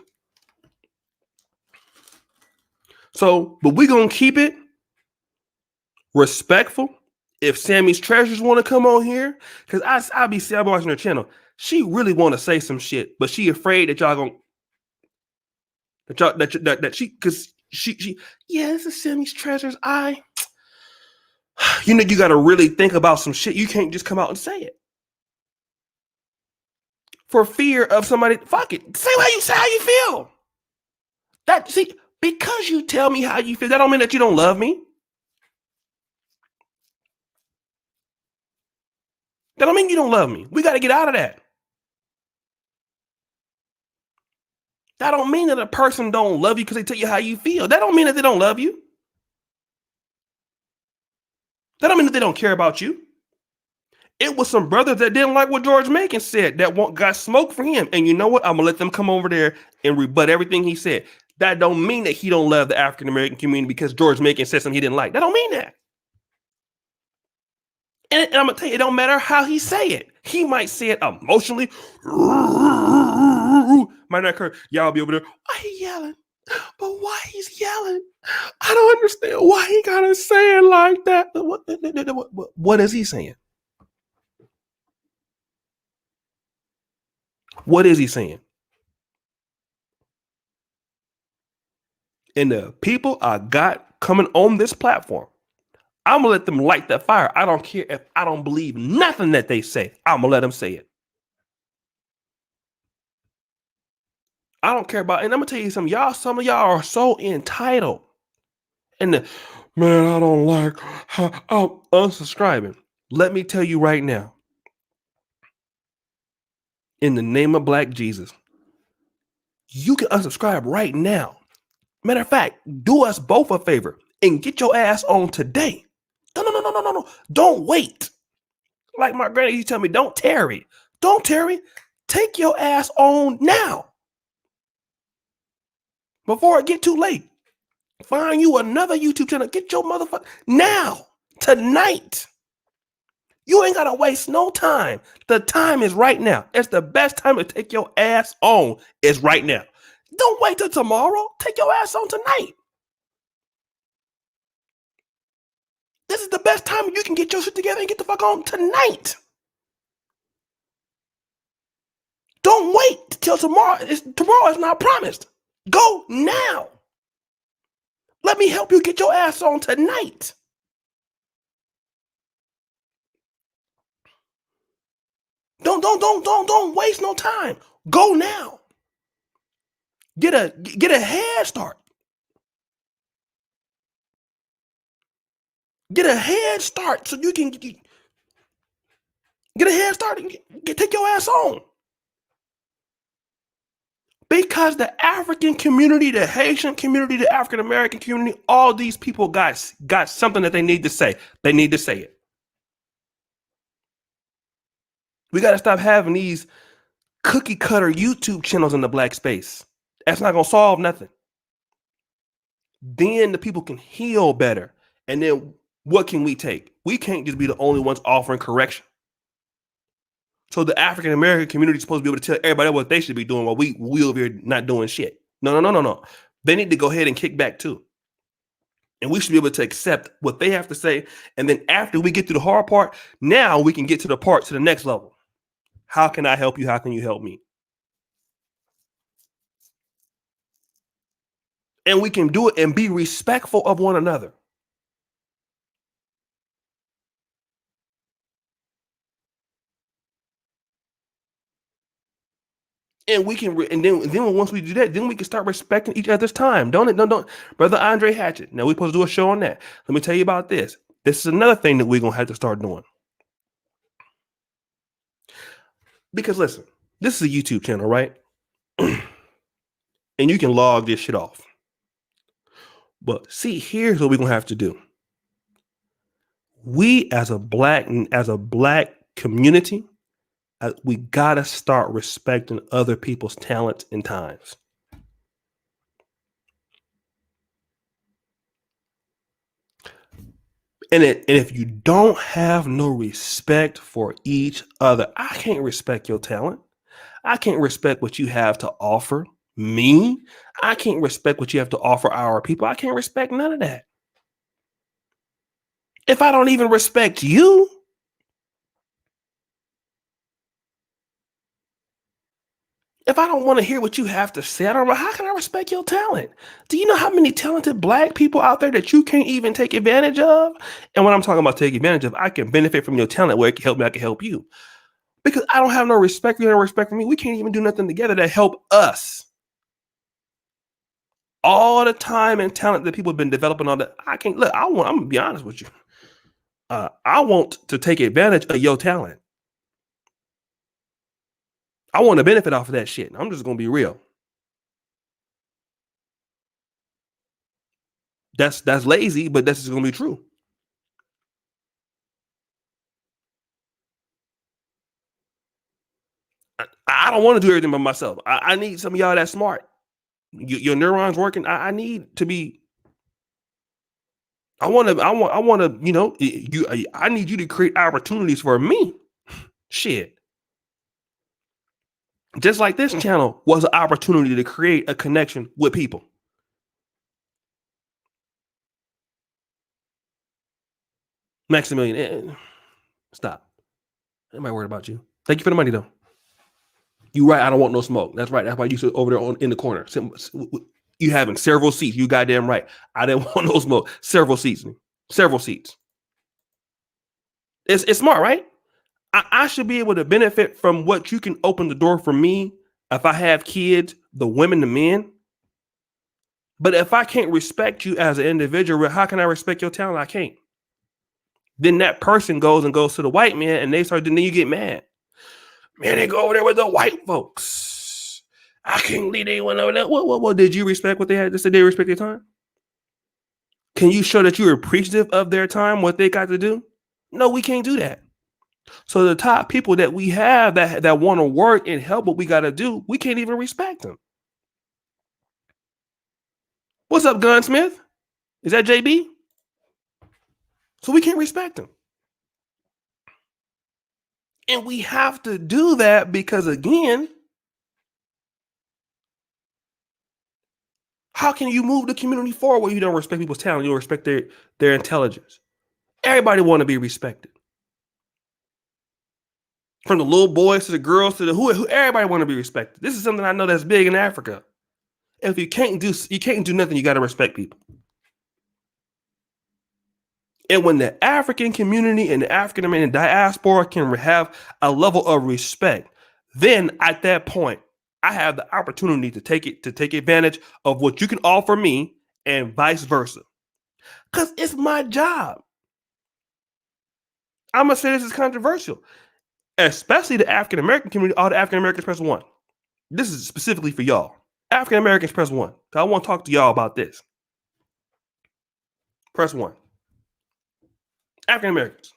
So, but we gonna keep it respectful. If Sammy's Treasures want to come on here, because I'll be watching her channel. She really want to say some shit, but she afraid that y'all gonna that she because she yeah, this is Sammy's Treasures. You got to really think about some shit. You can't just come out and say it for fear of somebody. Fuck it, say how you feel. Because you tell me how you feel, that don't mean that you don't love me. That don't mean you don't love me. We got to get out of that. That don't mean that a person don't love you because they tell you how you feel. That don't mean that they don't love you. That don't mean that they don't care about you. It was some brothers that didn't like what George Macon said that got smoke for him. And you know what? I'm going to let them come over there and rebut everything he said. That don't mean that he don't love the African-American community because George Macon said something he didn't like. That don't mean that. And I'm going to tell you, it don't matter how he say it. He might say it emotionally. Might not occur. Y'all be over there. Why he yelling? But why he's yelling? I don't understand why he got to say it like that. What is he saying? What is he saying? And the people I got coming on this platform, I'm going to let them light that fire. I don't care if I don't believe nothing that they say. I'm going to let them say it. I don't care about, and I'm going to tell you something. Some of y'all are so entitled. And man, I don't like how I'm unsubscribing. Let me tell you right now. In the name of Black Jesus, you can unsubscribe right now. Matter of fact, do us both a favor and get your ass on today. No. Don't wait. Like my granny used to tell me, don't tarry. Don't tarry. Take your ass on now. Before it get too late. Find you another YouTube channel. Get your motherfucker now. Tonight. You ain't got to waste no time. The time is right now. It's the best time to take your ass on is right now. Don't wait till tomorrow. Take your ass on tonight. This is the best time you can get your shit together and get the fuck on tonight. Don't wait till tomorrow. Tomorrow is not promised. Go now. Let me help you get your ass on tonight. Don't waste no time. Go now. Get a head start. Get a head start so you can get a head start and take your ass on. Because the African community, the Haitian community, the African American community, all these people got something that they need to say. They need to say it. We got to stop having these cookie cutter YouTube channels in the black space. That's not going to solve nothing. Then the people can heal better. And then what can we take? We can't just be the only ones offering correction. So the African American community is supposed to be able to tell everybody what they should be doing while we over here not doing shit. No. They need to go ahead and kick back too. And we should be able to accept what they have to say. And then after we get to the hard part, now we can get to the next level. How can I help you? How can you help me? And we can do it and be respectful of one another. And we can, and then once we do that, then we can start respecting each other's time. Don't, Brother Andre Hatchett. Now we're supposed to do a show on that. Let me tell you about this. This is another thing that we're gonna have to start doing. Because listen, this is a YouTube channel, right? And you can log this shit off. But see, here's what we're gonna have to do. We as a black community, we gotta start respecting other people's talents and times. And if you don't have no respect for each other, I can't respect your talent. I can't respect what you have to offer me. I can't respect what you have to offer our people. I can't respect none of that. If I don't even respect you, if I don't want to hear what you have to say, I don't know, how can I respect your talent? Do you know how many talented black people out there that you can't even take advantage of? And when I'm talking about take advantage of, I can benefit from your talent where it can help me, I can help you. Because I don't have no respect, you don't respect for me. We can't even do nothing together to help us. All the time and talent that people have been developing on that, I can't look. I'm gonna be honest with you. I want to take advantage of your talent. I want to benefit off of that shit. I'm just gonna be real. That's lazy, but that's just gonna be true. I don't want to do everything by myself. I need some of y'all that smart. Your neurons working. I need to be. I want to. You know, I need you to create opportunities for me. Shit. Just like this channel was an opportunity to create a connection with people. Maximilian, stop. Am I worried about you? Thank you for the money, though. You right. I don't want no smoke. That's right. That's why you sit over there in the corner. You having several seats. You goddamn right. I didn't want no smoke. Several seats. Several seats. It's smart, right? I should be able to benefit from what you can open the door for me if I have kids, the women, the men. But if I can't respect you as an individual, how can I respect your talent? I can't. Then that person goes to the white man and then you get mad. Man, they go over there with the white folks. I can't believe they went over there. What did you respect what they had to say? They respect their time? Can you show that you're appreciative of their time, what they got to do? No, we can't do that. So the top people that we have that want to work and help what we got to do, we can't even respect them. What's up, Gunsmith? Is that JB? So we can't respect them. And we have to do that because, again, how can you move the community forward when you don't respect people's talent? You don't respect their intelligence. Everybody want to be respected. From the little boys to the girls to the who everybody want to be respected. This is something I know that's big in Africa. If you can't do nothing, you got to respect people. And when the African community and the African American diaspora can have a level of respect, then at that point, I have the opportunity to take advantage of what you can offer me and vice versa. Because it's my job. I'm going to say this is controversial, especially the African American community. All the African Americans, press 1. This is specifically for y'all. African Americans, press 1. I want to talk to y'all about this. Press 1. African Americans.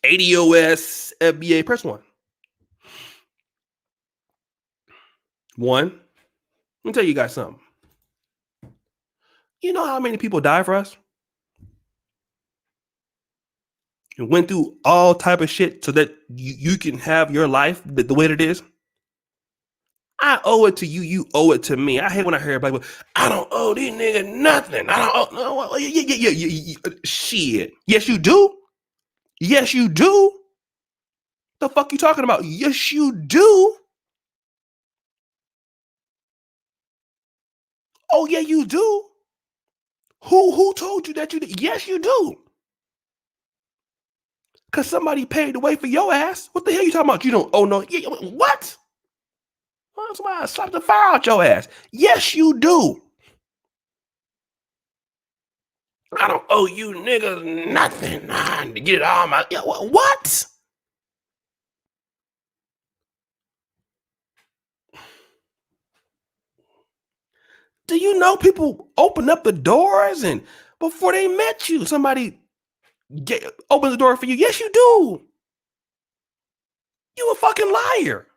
ADOS, FBA, press 1. 1. Let me tell you guys something. You know how many people die for us? And went through all type of shit so that you can have your life the way that it is? I owe it to you. You owe it to me. I hate when I hear everybody, I don't owe these niggas nothing. I don't owe no. Yeah. Shit. Yes, you do. Yes, you do. The fuck you talking about? Yes, you do. Oh yeah, you do. Who told you that you did? Yes, you do. Cause somebody paid the way for your ass. What the hell you talking about? You don't owe no. What? Somebody slapped the fire out your ass. Yes, you do. I don't owe you niggas nothing. To get it all my. What? Do you know people open up the doors and before they met you, somebody opens the door for you? Yes, you do. You a fucking liar.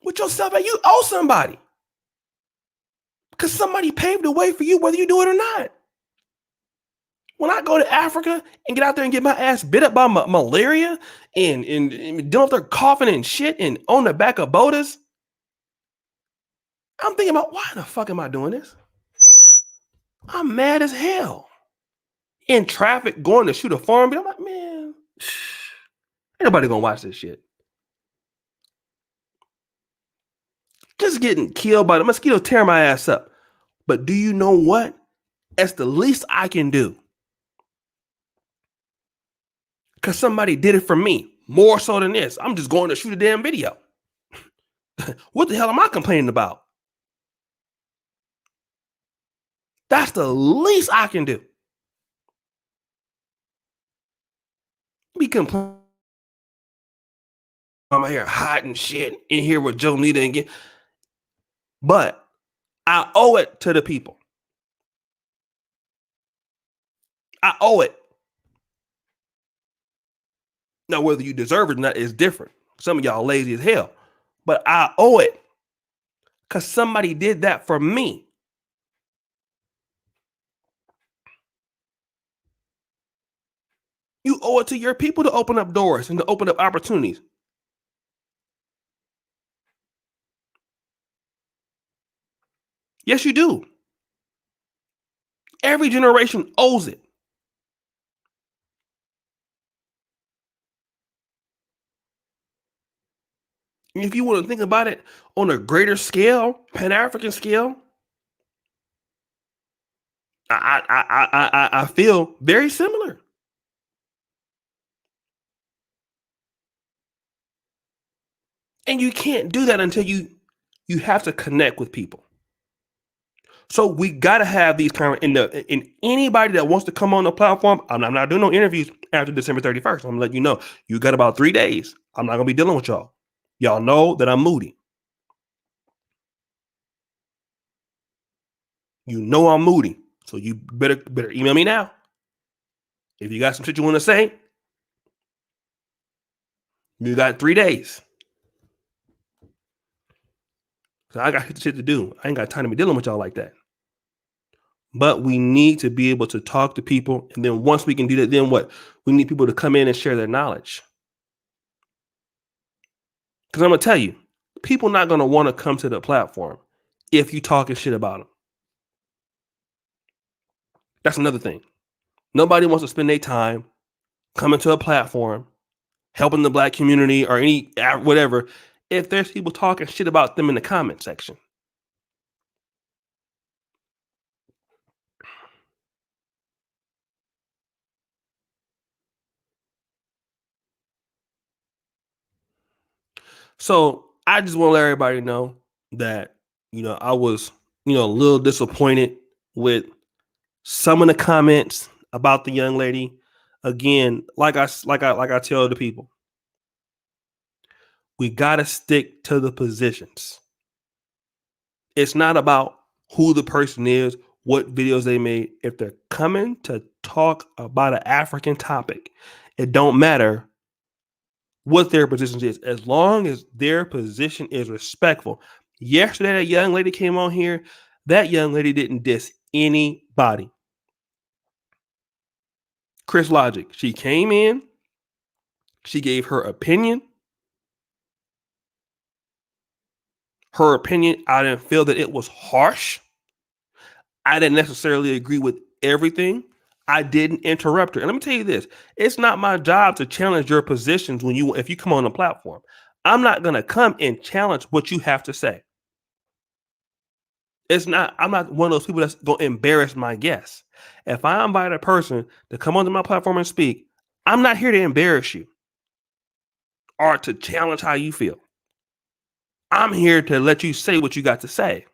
With yourself, you owe somebody. Because somebody paved the way for you, whether you do it or not. When I go to Africa and get out there and get my ass bit up by malaria and dealing with their coughing and shit and on the back of bodas, I'm thinking about, why the fuck am I doing this? I'm mad as hell. In traffic, going to shoot a farm, I'm like, man, ain't nobody gonna watch this shit. Just getting killed by the mosquito tearing my ass up. But do you know what? That's the least I can do. Because somebody did it for me. More so than this. I'm just going to shoot a damn video. What the hell am I complaining about? That's the least I can do. Be complaining. I'm here hot and shit in here with Joe Nita again. But I owe it to the people. I owe it. Now, whether you deserve it or not is different. Some of y'all lazy as hell. But I owe it. Because somebody did that for me. You owe it to your people to open up doors and to open up opportunities. Yes, you do. Every generation owes it. And if you want to think about it on a greater scale, Pan-African scale, I feel very similar. And you can't do that until you have to connect with people. So we got to have these kind of, in anybody that wants to come on the platform, I'm not doing no interviews after December 31st. I'm gonna let you know, you got about 3 days. I'm not gonna be dealing with y'all. Y'all know that I'm moody. You know I'm moody. So you better email me now. If you got some shit you want to say, you got 3 days. So I got shit to do. I ain't got time to be dealing with y'all like that. But we need to be able to talk to people. And then once we can do that, then what? We need people to come in and share their knowledge. Because I'm going to tell you, people not going to want to come to the platform if you talking shit about them. That's another thing. Nobody wants to spend their time coming to a platform, helping the Black community or any whatever, if there's people talking shit about them in the comment section. So I just want to let everybody know that, I was, a little disappointed with some of the comments about the young lady. Again, like I tell the people, we got to stick to the positions. It's not about who the person is, what videos they made. If they're coming to talk about an African topic. It don't matter what their position is, as long as their position is respectful. Yesterday, that young lady came on here. That young lady didn't diss anybody. Chris Logic, she came in, she gave her opinion. Her opinion, I didn't feel that it was harsh. I didn't necessarily agree with everything. I didn't interrupt her. And let me tell you this, it's not my job to challenge your positions if you come on the platform. I'm not going to come and challenge what you have to say. I'm not one of those people that's going to embarrass my guests. If I invite a person to come onto my platform and speak, I'm not here to embarrass you or to challenge how you feel. I'm here to let you say what you got to say.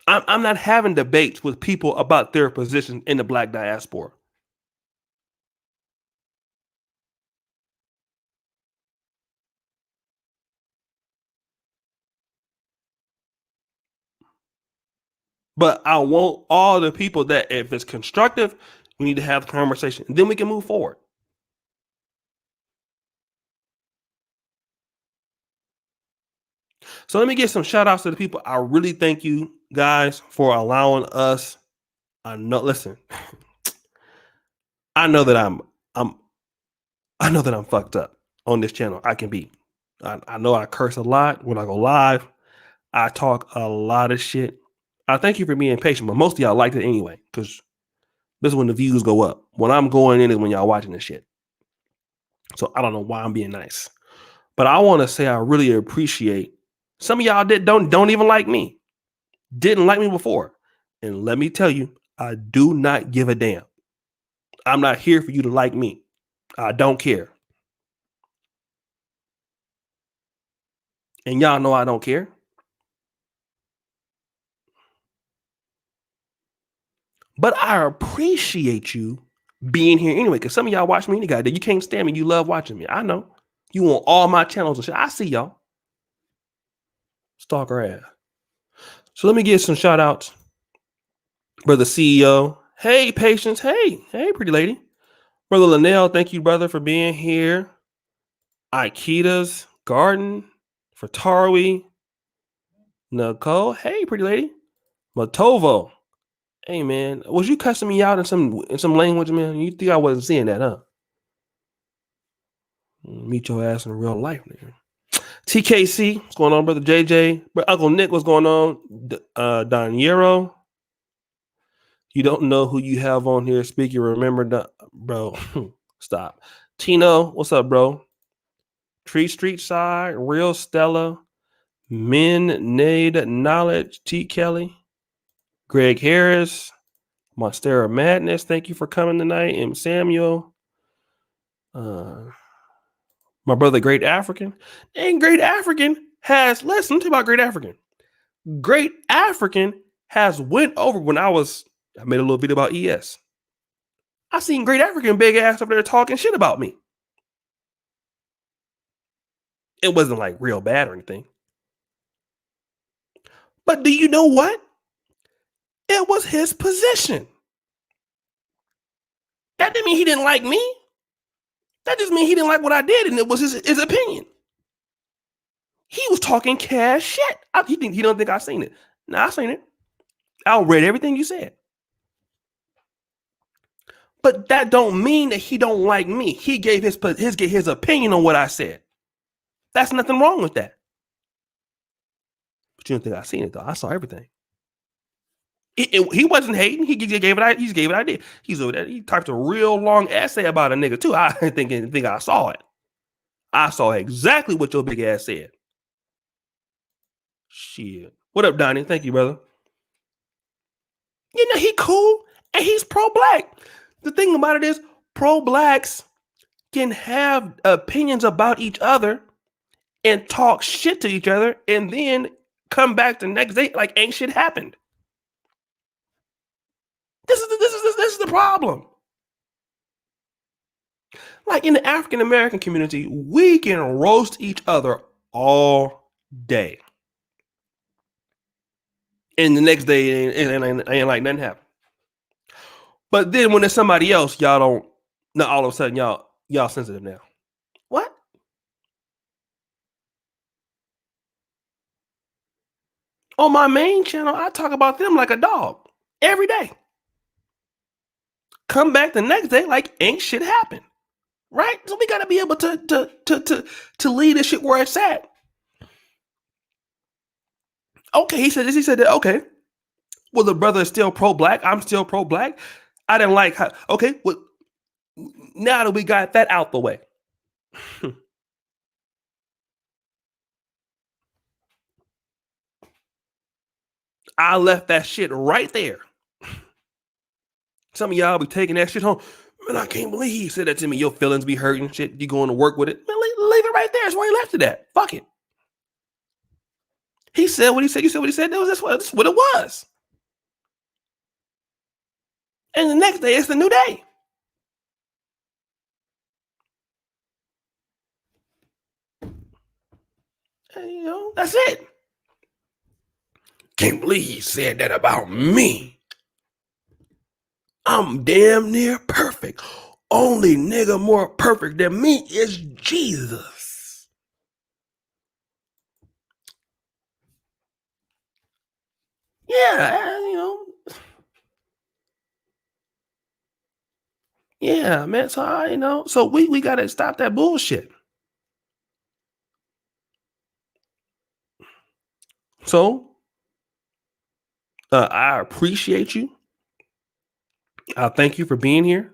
I'm not having debates with people about their position in the Black diaspora. But I want all the people that if it's constructive, we need to have the conversation. And then we can move forward. So let me give some shout outs to the people. I really thank you guys for allowing us. Listen, I know that I'm fucked up on this channel. I can be. I know I curse a lot when I go live. I talk a lot of shit. I thank you for being patient, but most of y'all liked it anyway, because this is when the views go up. When I'm going in is when y'all watching this shit. So I don't know why I'm being nice. But I want to say I really appreciate some of y'all that don't even like me. Didn't like me before. And let me tell you, I do not give a damn. I'm not here for you to like me. I don't care. And y'all know I don't care. But I appreciate you being here anyway, because some of y'all watch me any goddamn. You can't stand me. You love watching me. I know. You want all my channels and shit. I see y'all. Stalker ass. So let me give some shout outs. Brother CEO. Hey, Patience. Hey, pretty lady. Brother Linnell, thank you, brother, for being here. Aikita's Garden. Fatawi. Nicole. Hey, pretty lady. Matovo. Hey, man. Was you cussing me out in some language, man? You think I wasn't seeing that, huh? Meet your ass in real life, nigga. TKC, what's going on, brother JJ? Uncle Nick, what's going on? Don Yero. You don't know who you have on here speaking. Remember, bro. Stop. Tino, what's up, bro? Tree Street Side, Real Stella, Men Nade Knowledge, T. Kelly, Greg Harris, Monstera Madness. Thank you for coming tonight. M. Samuel. My brother, Great African. And Great African has, listen, let me tell you about Great African. Great African has went over when I made a little video about ES. I seen Great African big ass over there talking shit about me. It wasn't like real bad or anything. But do you know what? It was his position. That didn't mean he didn't like me. That just means he didn't like what I did, and it was his opinion. He was talking cash shit. He don't think I seen it. No, I seen it. I read everything you said. But that don't mean that he don't like me. He gave his opinion on what I said. That's nothing wrong with that. But you don't think I seen it though. I saw everything. He wasn't hating. He gave it idea. He typed a real long essay about a nigga too. I didn't think I saw it. I saw exactly what your big ass said. Shit. What up, Donnie? Thank you, brother. You know, he cool and he's pro-black. The thing about it is, pro-blacks can have opinions about each other and talk shit to each other and then come back the next day like ain't shit happened. This is the problem. Like in the African American community, we can roast each other all day. and the next day ain't like nothing happened. But then when there's somebody else, y'all don't. Now all of a sudden y'all sensitive now. What? On my main channel, I talk about them like a dog every day. Come back the next day like ain't shit happened. Right? So we gotta be able to leave this shit where it's at. Okay, he said this, he said that. Okay. Well, the brother is still pro-black. I'm still pro-black. I didn't like how. Okay, well, now that we got that out the way, I left that shit right there. Some of y'all be taking that shit home. Man, I can't believe he said that to me. Your feelings be hurting. Shit, you going to work with it. Man, leave it right there. That's where he left it at. Fuck it. He said what he said. You said what he said. That's what it was. And the next day, it's the new day. And, that's it. Can't believe he said that about me. I'm damn near perfect. Only nigga more perfect than me is Jesus. Yeah, Yeah, man. So so we gotta stop that bullshit. So I appreciate you. I thank you for being here.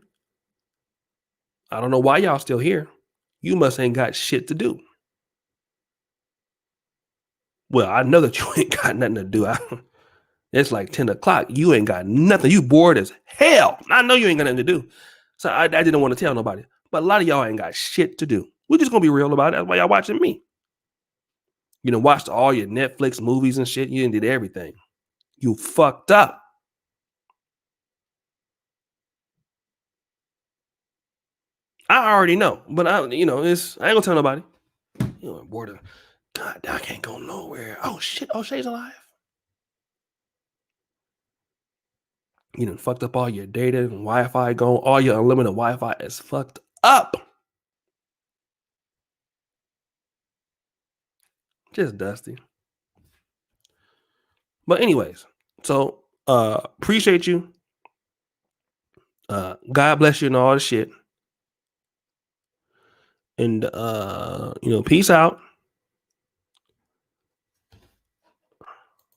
I don't know why y'all still here. You must ain't got shit to do. Well, I know that you ain't got nothing to do. It's like 10 o'clock. You ain't got nothing. You bored as hell. I know you ain't got nothing to do. So I didn't want to tell nobody. But a lot of y'all ain't got shit to do. We're just gonna be real about it. That's why y'all watching me. You done watched all your Netflix movies and shit. You done did everything. You fucked up. I already know, but I ain't gonna tell nobody. You know, bored of. God, I can't go nowhere. Oh shit! Oh, Shay's alive. You done fucked up all your data and Wi-Fi going. All your unlimited Wi-Fi is fucked up. Just dusty. But anyways, so appreciate you. God bless you and all the shit. And peace out.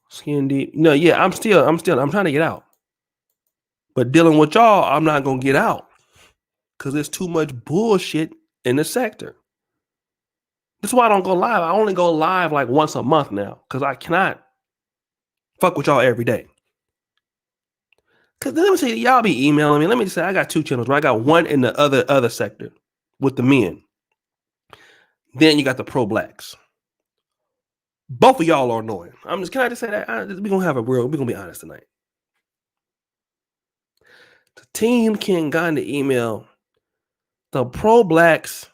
Skin deep. No, yeah, I'm trying to get out. But dealing with y'all, I'm not gonna get out. Cause there's too much bullshit in the sector. That's why I don't go live. I only go live like once a month now. Cause I cannot fuck with y'all every day. Cause let me say, y'all be emailing me. Let me just say, I got two channels, right? I got one in the other sector with the men. Then you got the pro blacks. Both of y'all are annoying. Can I just say that? We're gonna be honest tonight. The team Ken got in the email. The pro blacks.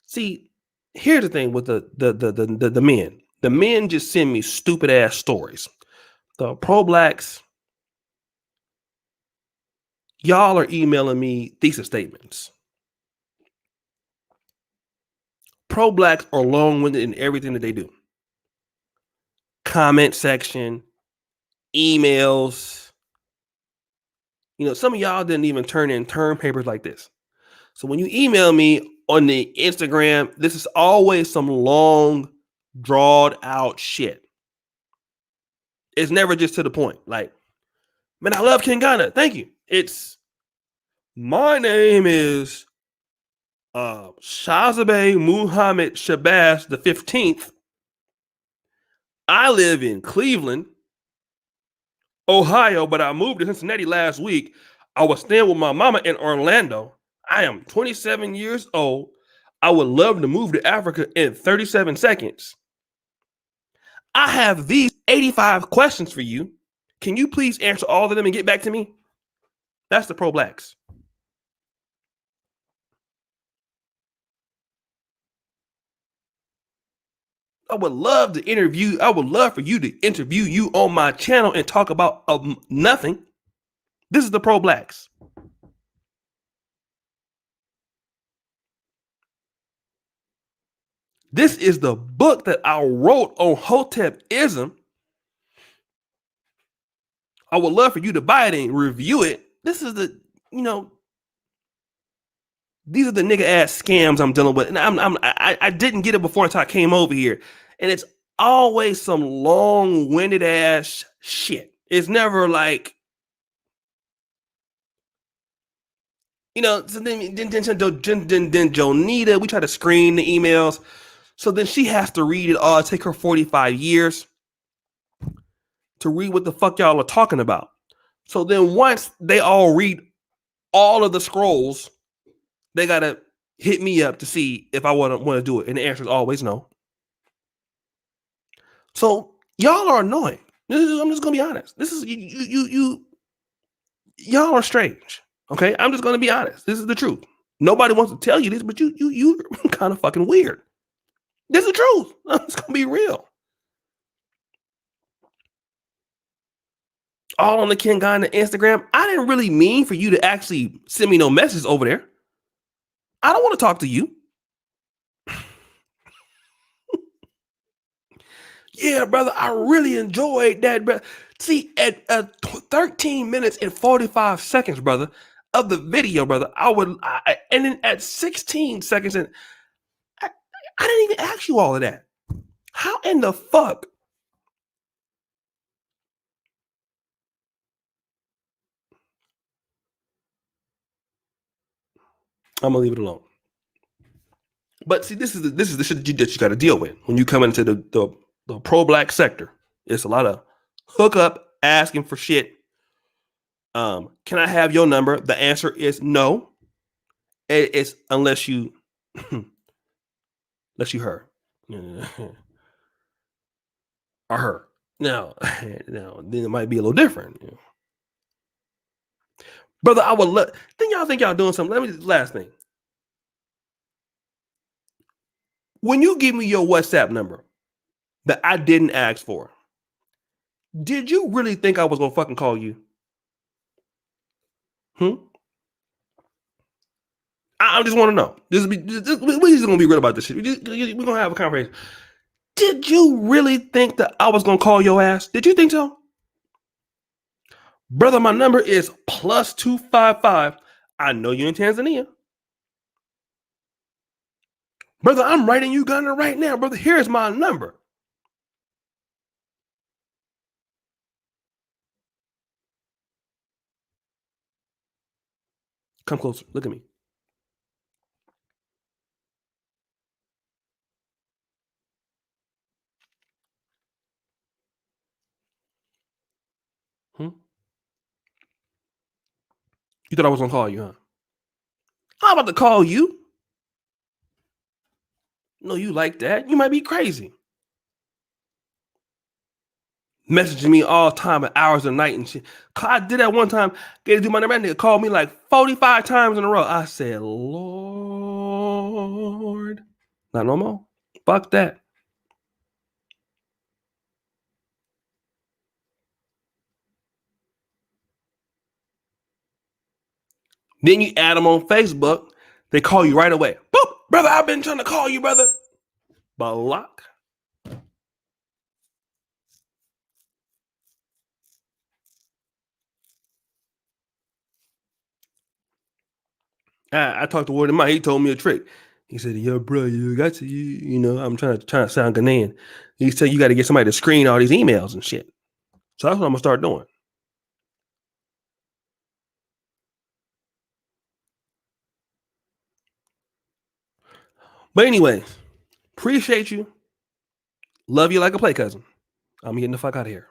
See, here's the thing with the men. The men just send me stupid ass stories. The pro blacks, y'all are emailing me thesis statements. Pro blacks are long-winded in everything that they do. Comment section, emails. Some of y'all didn't even turn in term papers like this. So when you email me on the Instagram, this is always some long, drawn out shit. It's never just to the point. Like, man, I love Kingana. Thank you. My name is Shahzabeh Muhammad Shabazz the 15th. I live in Cleveland, Ohio, but I moved to Cincinnati last week. I was staying with my mama in Orlando. I am 27 years old. I would love to move to Africa in 37 seconds. I have these 85 questions for you. Can you please answer all of them and get back to me? That's the pro blacks. I would love to interview. I would love for you to interview you on my channel and talk about nothing. This is the Pro Blacks. This is the book that I wrote on Hotepism. I would love for you to buy it and review it. This is the, these are the nigga ass scams I'm dealing with, and I didn't get it before until I came over here, and it's always some long winded ass shit. It's never like, so then Jonita, we try to screen the emails, so then she has to read it all. Take her 45 years to read what the fuck y'all are talking about. So then once they all read all of the scrolls, they gotta hit me up to see if I want to do it, and the answer is always no. So y'all are annoying. I'm just gonna be honest. This is y'all are strange. Okay, I'm just gonna be honest. This is the truth. Nobody wants to tell you this, but you're kind of fucking weird. This is the truth. It's gonna be real. All on the Ken Guy on the Instagram. I didn't really mean for you to actually send me no messages over there. I don't want to talk to you. Yeah, brother, I really enjoyed that. Brother. See, at 13 minutes and 45 seconds, brother, of the video, brother, and then at 16 seconds, and I didn't even ask you all of that. How in the fuck? I'm gonna leave it alone. But see, this is the shit that you got to deal with when you come into the pro black sector. It's a lot of hook up, asking for shit. Can I have your number? The answer is no. It's unless you her or her. Now, then it might be a little different. Brother, I would love. Then y'all think y'all doing something. Let me last thing. When you give me your WhatsApp number that I didn't ask for, did you really think I was gonna fucking call you? I just want to know. We're just gonna be real about this shit. We're gonna have a conversation. Did you really think that I was gonna call your ass? Did you think so? Brother, my number is +255. I know you're in Tanzania. Brother, I'm writing Uganda right now. Brother, here's my number. Come closer. Look at me. You thought I was gonna call you, huh? I'm about to call you. No, you like that? You might be crazy. Messaging me all time at hours of night and shit. I did that one time. Get to do my number. Nigga called me like 45 times in a row. I said, Lord, not no more. Fuck that. Then you add them on Facebook. They call you right away. Boop, brother, I've been trying to call you, brother. Block. I talked to Ward in Mike. He told me a trick. He said, "Yo, bro, you got to, I'm trying to sound Ghanaian. He said you got to get somebody to screen all these emails and shit. So that's what I'm gonna start doing." But anyway, appreciate you. Love you like a play cousin. I'm getting the fuck out of here.